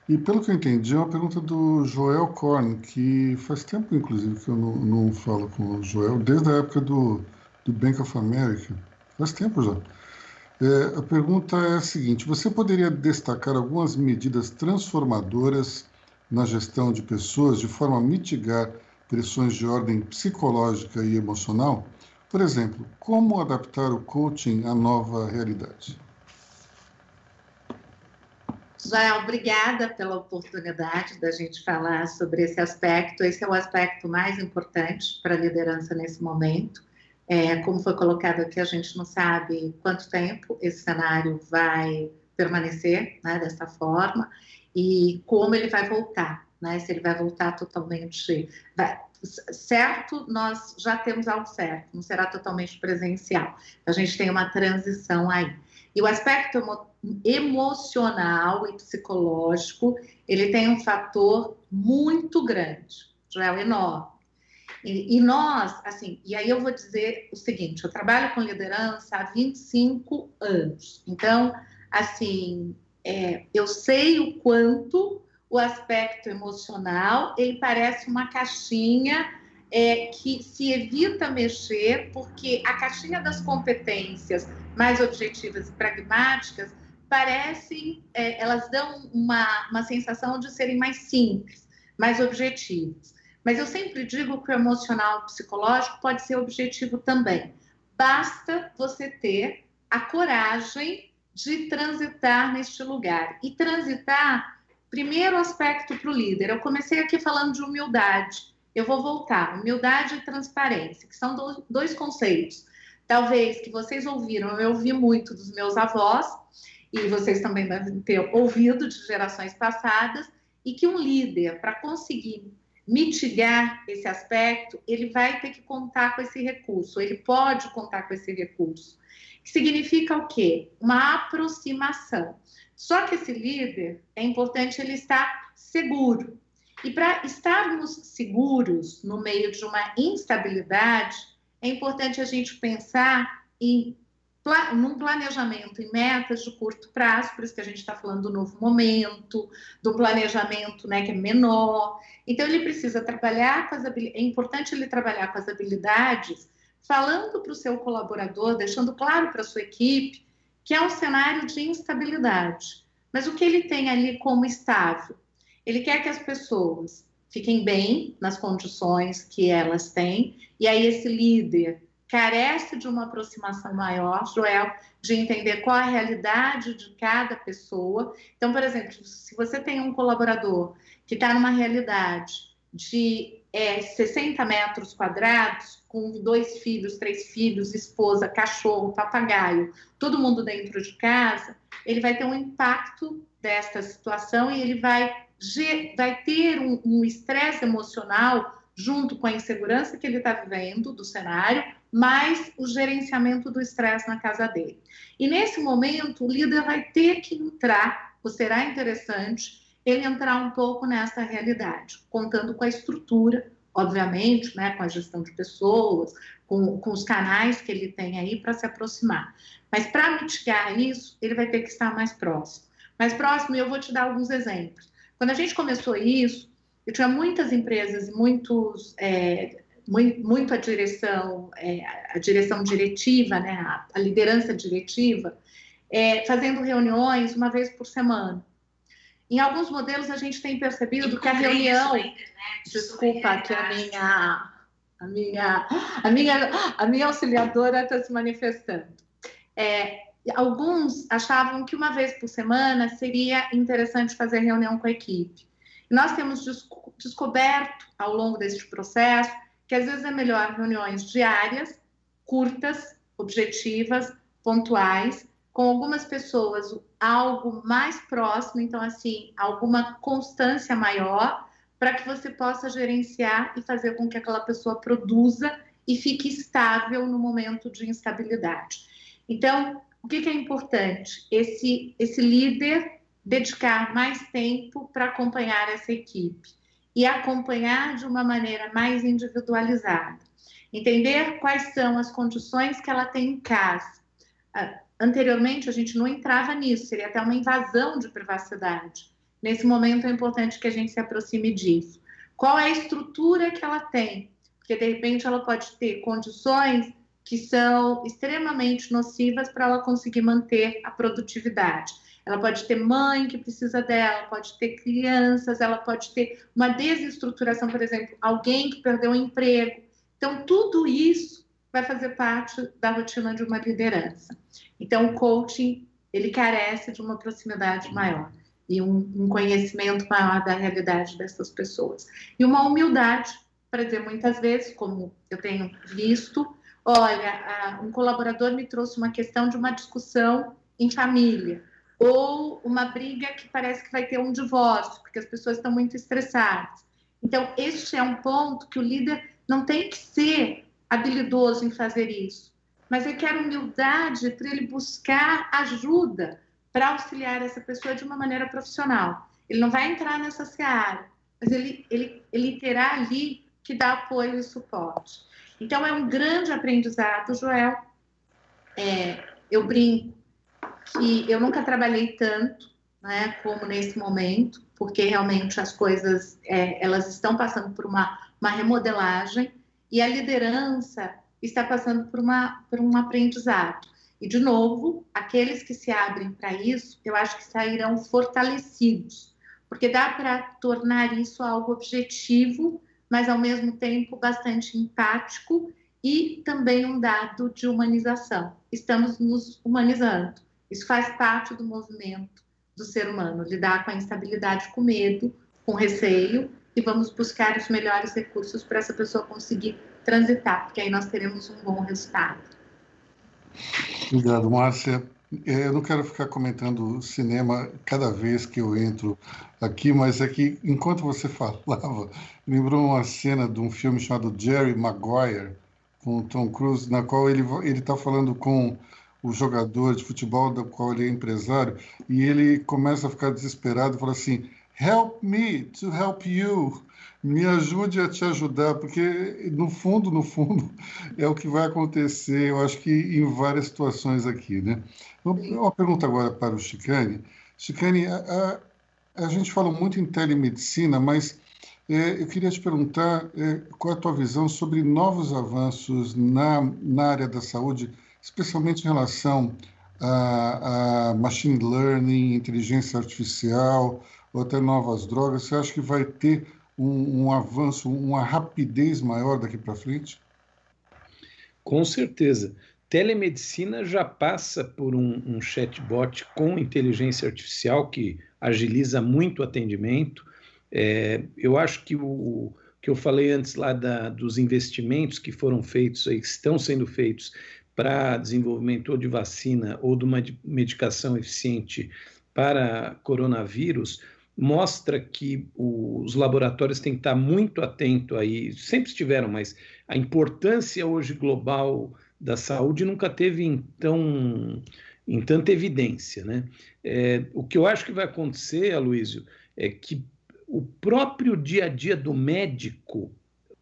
Speaker 1: E, pelo que eu entendi, é uma pergunta do Joel Korn, que faz tempo, inclusive, que eu não falo com o Joel, desde a época do Bank of America. Faz tempo já. A pergunta é a seguinte: você poderia destacar algumas medidas transformadoras na gestão de pessoas de forma a mitigar pressões de ordem psicológica e emocional? Por exemplo, como adaptar o coaching à nova realidade?
Speaker 2: Joel, obrigada pela oportunidade da gente falar sobre esse aspecto. Esse é o aspecto mais importante para a liderança nesse momento. Como foi colocado aqui, a gente não sabe quanto tempo esse cenário vai permanecer, né, dessa forma e como ele vai voltar, né? Se ele vai voltar totalmente... Certo, nós já temos algo certo, não será totalmente presencial. A gente tem uma transição aí. E o aspecto emocional e psicológico, ele tem um fator muito grande, Joel, enorme. E nós, assim, e aí eu vou dizer o seguinte, eu trabalho com liderança há 25 anos. Então, assim, eu sei o quanto o aspecto emocional, ele parece uma caixinha que se evita mexer, porque a caixinha das competências mais objetivas e pragmáticas parecem, elas dão uma sensação de serem mais simples, mais objetivas. Mas eu sempre digo que o emocional psicológico pode ser objetivo também. Basta você ter a coragem de transitar neste lugar. E transitar, primeiro aspecto para o líder. Eu comecei aqui falando de humildade. Eu vou voltar. Humildade e transparência, que são dois conceitos. Talvez que vocês ouviram, eu ouvi muito dos meus avós, e vocês também devem ter ouvido de gerações passadas, e que um líder, para conseguir mitigar esse aspecto, ele vai ter que contar com esse recurso, ele pode contar com esse recurso. Que significa o quê? Uma aproximação. Só que esse líder, é importante ele estar seguro. E para estarmos seguros no meio de uma instabilidade, é importante a gente pensar num planejamento em metas de curto prazo, por isso que a gente está falando do novo momento, do planejamento, né, que é menor. Então, ele precisa trabalhar com as habilidades, é importante ele trabalhar com as habilidades, falando para o seu colaborador, deixando claro para a sua equipe, que é um cenário de instabilidade. Mas o que ele tem ali como estável? Ele quer que as pessoas fiquem bem nas condições que elas têm, e aí esse líder carece de uma aproximação maior, Joel, de entender qual a realidade de cada pessoa. Então, por exemplo, se você tem um colaborador que está numa realidade de 60 metros quadrados, com 2 filhos, 3 filhos, esposa, cachorro, papagaio, todo mundo dentro de casa, ele vai ter um impacto desta situação e ele vai ter um estresse emocional junto com a insegurança que ele está vivendo do cenário, mais o gerenciamento do estresse na casa dele. E nesse momento, o líder vai ter que entrar, ou será interessante, ele entrar um pouco nessa realidade, contando com a estrutura, obviamente, né, com a gestão de pessoas, com os canais que ele tem aí para se aproximar. Mas para mitigar isso, ele vai ter que estar mais próximo. Mais próximo, e eu vou te dar alguns exemplos. Quando a gente começou isso, eu tinha muitas empresas e muito a direção diretiva, né, a liderança diretiva, fazendo reuniões uma vez por semana. Em alguns modelos a gente tem percebido que a reunião, desculpa que a minha auxiliadora está se manifestando. Alguns achavam que uma vez por semana seria interessante fazer reunião com a equipe. Nós temos descoberto ao longo deste processo que às vezes é melhor reuniões diárias, curtas, objetivas, pontuais, com algumas pessoas algo mais próximo, então assim, alguma constância maior, para que você possa gerenciar e fazer com que aquela pessoa produza e fique estável no momento de instabilidade. Então, o que é importante? Esse líder dedicar mais tempo para acompanhar essa equipe e acompanhar de uma maneira mais individualizada. Entender quais são as condições que ela tem em casa. Anteriormente, a gente não entrava nisso, seria até uma invasão de privacidade. Nesse momento, é importante que a gente se aproxime disso. Qual é a estrutura que ela tem? Porque, de repente, ela pode ter condições que são extremamente nocivas para ela conseguir manter a produtividade. Ela pode ter mãe que precisa dela, pode ter crianças, ela pode ter uma desestruturação, por exemplo, alguém que perdeu o emprego. Então, tudo isso vai fazer parte da rotina de uma liderança. Então, o coaching, ele carece de uma proximidade maior e um conhecimento maior da realidade dessas pessoas. E uma humildade, para dizer muitas vezes, como eu tenho visto, olha, um colaborador me trouxe uma questão de uma discussão em família, ou uma briga que parece que vai ter um divórcio, porque as pessoas estão muito estressadas. Então, este é um ponto que o líder não tem que ser habilidoso em fazer isso, mas ele quer humildade para ele buscar ajuda para auxiliar essa pessoa de uma maneira profissional. Ele não vai entrar nessa seara, mas ele terá ali que dar apoio e suporte. Então, é um grande aprendizado, Joel. Eu brinco que eu nunca trabalhei tanto né, como nesse momento, porque realmente as coisas elas estão passando por uma remodelagem e a liderança está passando por um aprendizado. E, de novo, aqueles que se abrem para isso, eu acho que sairão fortalecidos, porque dá para tornar isso algo objetivo, mas, ao mesmo tempo, bastante empático e também um dado de humanização. Estamos nos humanizando. Isso faz parte do movimento do ser humano, lidar com a instabilidade, com medo, com receio, e vamos buscar os melhores recursos para essa pessoa conseguir transitar, porque aí nós teremos um bom resultado.
Speaker 1: Obrigado, Márcia. Eu não quero ficar comentando cinema cada vez que eu entro aqui, mas é que, enquanto você falava, lembrou uma cena de um filme chamado Jerry Maguire, com o Tom Cruise, na qual ele está falando com o jogador de futebol, do qual ele é empresário, e ele começa a ficar desesperado e fala assim: "Help me to help you", me ajude a te ajudar, porque no fundo, é o que vai acontecer, eu acho que em várias situações aqui, né? Uma pergunta agora para o Chicane. Chicane, a gente fala muito em telemedicina, mas eu queria te perguntar qual é a tua visão sobre novos avanços na área da saúde, especialmente em relação a machine learning, inteligência artificial, ou até novas drogas. Você acha que vai ter um avanço, uma rapidez maior daqui para frente?
Speaker 3: Com certeza. Telemedicina já passa por um chatbot com inteligência artificial que agiliza muito o atendimento. Eu acho que o que eu falei antes lá dos investimentos que foram feitos, que estão sendo feitos para desenvolvimento ou de vacina ou de uma medicação eficiente para coronavírus, mostra que os laboratórios têm que estar muito atentos aí, sempre estiveram, mas a importância hoje global da saúde nunca teve em tanta evidência, né? O que eu acho que vai acontecer, Aloysio, é que o próprio dia a dia do médico,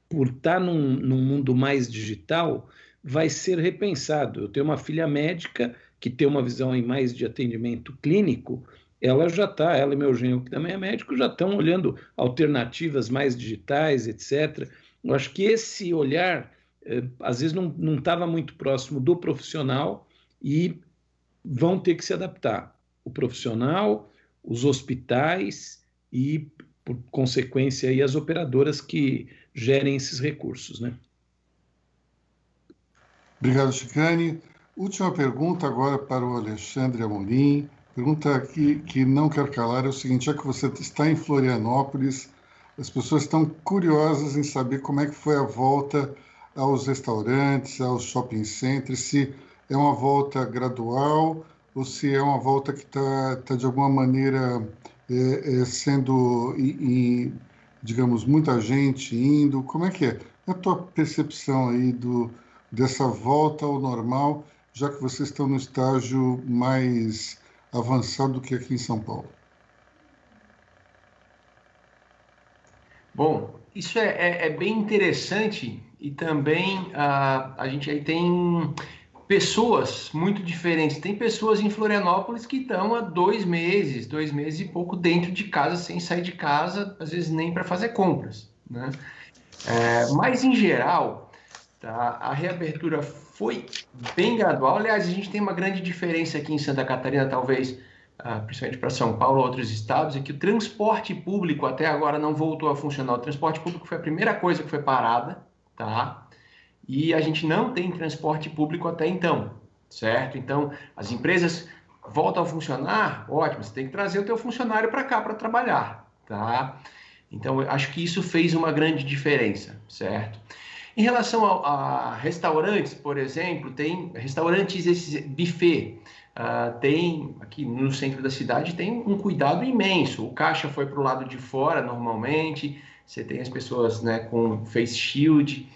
Speaker 3: por estar num mundo mais digital, vai ser repensado. Eu tenho uma filha médica que tem uma visão aí mais de atendimento clínico, ela e meu genro, que também é médico, já estão olhando alternativas mais digitais, etc. Eu acho que esse olhar, às vezes, não estava muito próximo do profissional e vão ter que se adaptar. O profissional, os hospitais e, por consequência, aí, as operadoras que gerem esses recursos, né?
Speaker 1: Obrigado, Chicane. Última pergunta agora para o Alexandre Amorim. Pergunta que não quero calar é o seguinte: já que você está em Florianópolis, as pessoas estão curiosas em saber como é que foi a volta aos restaurantes, aos shopping centers, se é uma volta gradual ou se é uma volta que está de alguma maneira sendo, digamos, muita gente indo. Como é que é? A tua percepção aí dessa volta ao normal, já que vocês estão no estágio mais avançado do que aqui em São Paulo?
Speaker 4: Bom, isso é bem interessante e também a gente aí tem pessoas muito diferentes. Tem pessoas em Florianópolis que estão há 2 meses e pouco dentro de casa, sem sair de casa, às vezes nem para fazer compras, né? Mas, em geral, tá, a reabertura foi bem gradual. Aliás, a gente tem uma grande diferença aqui em Santa Catarina, talvez, principalmente para São Paulo ou outros estados, é que o transporte público até agora não voltou a funcionar. O transporte público foi a primeira coisa que foi parada, tá? E a gente não tem transporte público até então, certo? Então, as empresas voltam a funcionar, ótimo, você tem que trazer o teu funcionário para cá para trabalhar, tá? Então, eu acho que isso fez uma grande diferença, certo? Em relação a restaurantes, por exemplo, tem restaurantes esse buffet, tem aqui no centro da cidade, tem um cuidado imenso. O caixa foi para o lado de fora normalmente, você tem as pessoas, né, com face shield,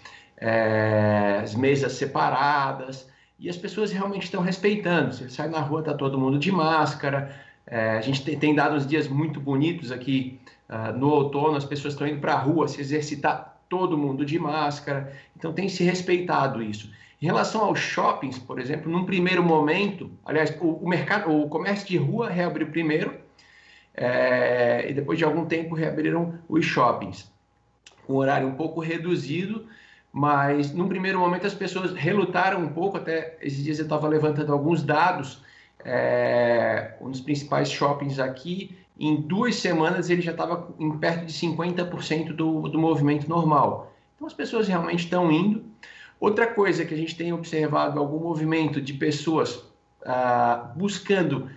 Speaker 4: as mesas separadas, e as pessoas realmente estão respeitando. Você sai na rua, está todo mundo de máscara. A gente tem dado uns dias muito bonitos aqui no outono, as pessoas estão indo para a rua se exercitar, todo mundo de máscara, então tem se respeitado isso. Em relação aos shoppings, por exemplo, num primeiro momento, aliás, o comércio de rua reabriu primeiro, e depois de algum tempo reabriram os shoppings, com horário um pouco reduzido, mas num primeiro momento as pessoas relutaram um pouco. Até esses dias eu estava levantando alguns dados, um dos principais shoppings aqui, em 2 semanas ele já estava em perto de 50% do movimento normal. Então as pessoas realmente estão indo. Outra coisa que a gente tem observado, algum movimento de pessoas buscando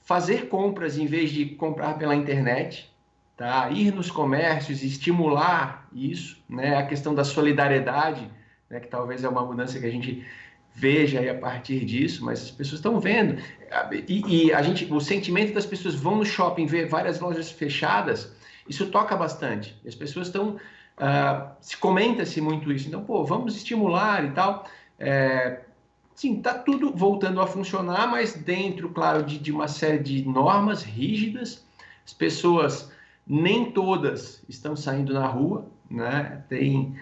Speaker 4: fazer compras em vez de comprar pela internet, tá? Ir nos comércios, estimular isso, né? A questão da solidariedade, né? Que talvez é uma mudança que a gente veja aí a partir disso, mas as pessoas estão vendo. E o sentimento das pessoas vão no shopping ver várias lojas fechadas, isso toca bastante. E as pessoas estão... se comenta-se muito isso. Então, vamos estimular e tal. Sim, está tudo voltando a funcionar, mas dentro, claro, de uma série de normas rígidas. As pessoas, nem todas estão saindo na rua, né? Tem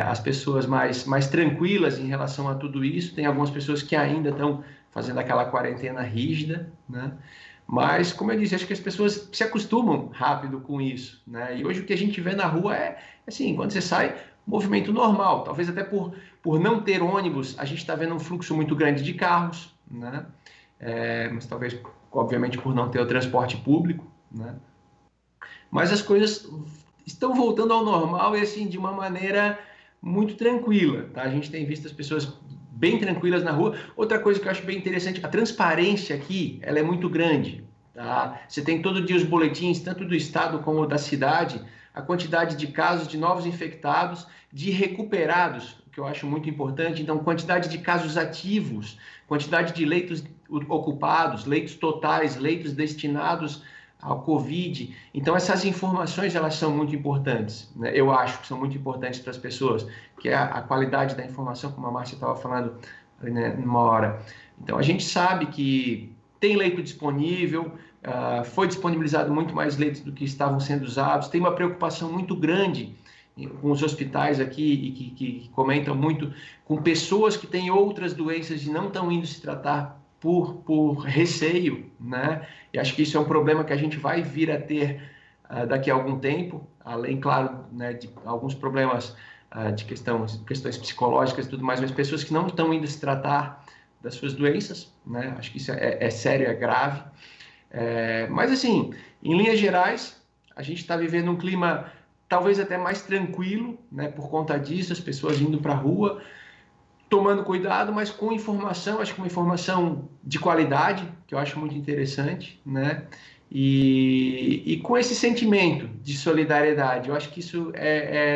Speaker 4: as pessoas mais tranquilas em relação a tudo isso. Tem algumas pessoas que ainda estão fazendo aquela quarentena rígida, né? Mas, como eu disse, acho que as pessoas se acostumam rápido com isso, né? E hoje o que a gente vê na rua é assim, quando você sai, movimento normal. Talvez até por não ter ônibus, a gente está vendo um fluxo muito grande de carros, né? Mas talvez, obviamente, por não ter o transporte público, né? Mas as coisas estão voltando ao normal e assim, de uma maneira muito tranquila, tá? A gente tem visto as pessoas bem tranquilas na rua. Outra coisa que eu acho bem interessante, a transparência aqui, ela é muito grande, tá? Você tem todo dia os boletins, tanto do estado como da cidade, a quantidade de casos de novos infectados, de recuperados, que eu acho muito importante. Então, quantidade de casos ativos, quantidade de leitos ocupados, leitos totais, leitos destinados ao Covid. Então, essas informações, elas são muito importantes, né? Eu acho que são muito importantes para as pessoas, que é a qualidade da informação, como a Márcia estava falando, né, numa hora. Então, a gente sabe que tem leito disponível, foi disponibilizado muito mais leitos do que estavam sendo usados, tem uma preocupação muito grande com os hospitais aqui e que comentam muito com pessoas que têm outras doenças e não estão indo se tratar por receio, né? E acho que isso é um problema que a gente vai vir a ter daqui a algum tempo, além, claro, né, de alguns problemas de questões psicológicas e tudo mais, mas pessoas que não estão indo se tratar das suas doenças, né? Acho que isso é sério, é grave. Mas, assim, em linhas gerais, a gente está vivendo um clima talvez até mais tranquilo, né? Por conta disso, as pessoas indo para a rua, tomando cuidado, mas com informação, acho que uma informação de qualidade, que eu acho muito interessante, né? E com esse sentimento de solidariedade, eu acho que isso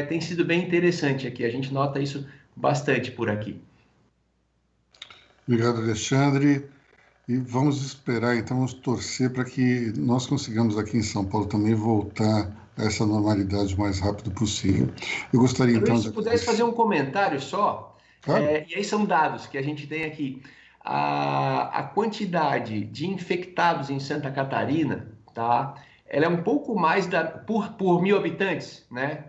Speaker 4: tem sido bem interessante aqui, a gente nota isso bastante por aqui.
Speaker 1: Obrigado, Alexandre. E vamos esperar, então, vamos torcer para que nós consigamos aqui em São Paulo também voltar a essa normalidade o mais rápido possível. Eu gostaria, então...
Speaker 4: Se pudesse fazer um comentário só...
Speaker 1: Claro.
Speaker 4: E aí são dados que a gente tem aqui. A quantidade de infectados em Santa Catarina, tá? Ela é um pouco mais por 1.000 habitantes, né?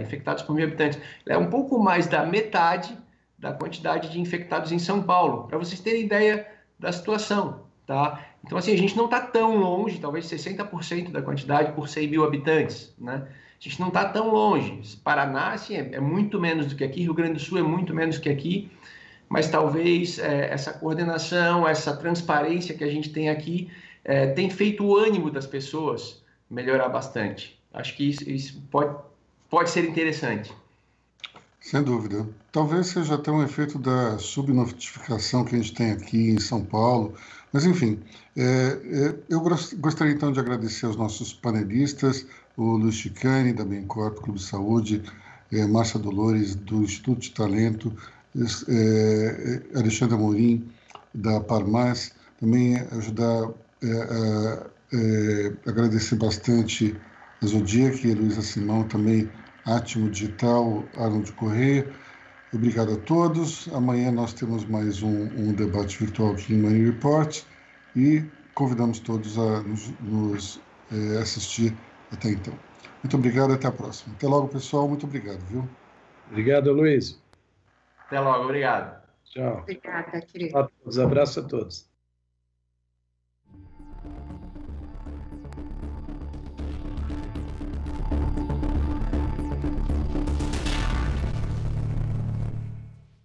Speaker 4: Infectados por 1.000 habitantes. Ela é um pouco mais da metade da quantidade de infectados em São Paulo, para vocês terem ideia da situação, tá? Então, assim, a gente não está tão longe, talvez 60% da quantidade por 100.000 habitantes, né? A gente não está tão longe. Paraná, assim, é muito menos do que aqui. Rio Grande do Sul é muito menos que aqui. Mas talvez essa coordenação, essa transparência que a gente tem aqui tem feito o ânimo das pessoas melhorar bastante. Acho que isso pode ser interessante.
Speaker 1: Sem dúvida. Talvez seja até um efeito da subnotificação que a gente tem aqui em São Paulo. Mas, enfim, eu gostaria então de agradecer aos nossos panelistas, o Luiz Chicane, da Bencorp Clube de Saúde, Márcia Dolores, do Instituto de Talento, Alexandre Amorim, da Parmas, também ajudar a agradecer bastante a Zodiac e a Luísa Simão, também Átimo Digital, Arnold Corrêa. Obrigado a todos. Amanhã nós temos mais um debate virtual aqui em Money Report e convidamos todos a nos assistir até então. Muito obrigado, até a próxima. Até logo, pessoal. Muito obrigado, viu?
Speaker 3: Obrigado, Luiz.
Speaker 4: Até logo, obrigado.
Speaker 3: Tchau.
Speaker 2: Obrigada, querido.
Speaker 3: Abraço a todos.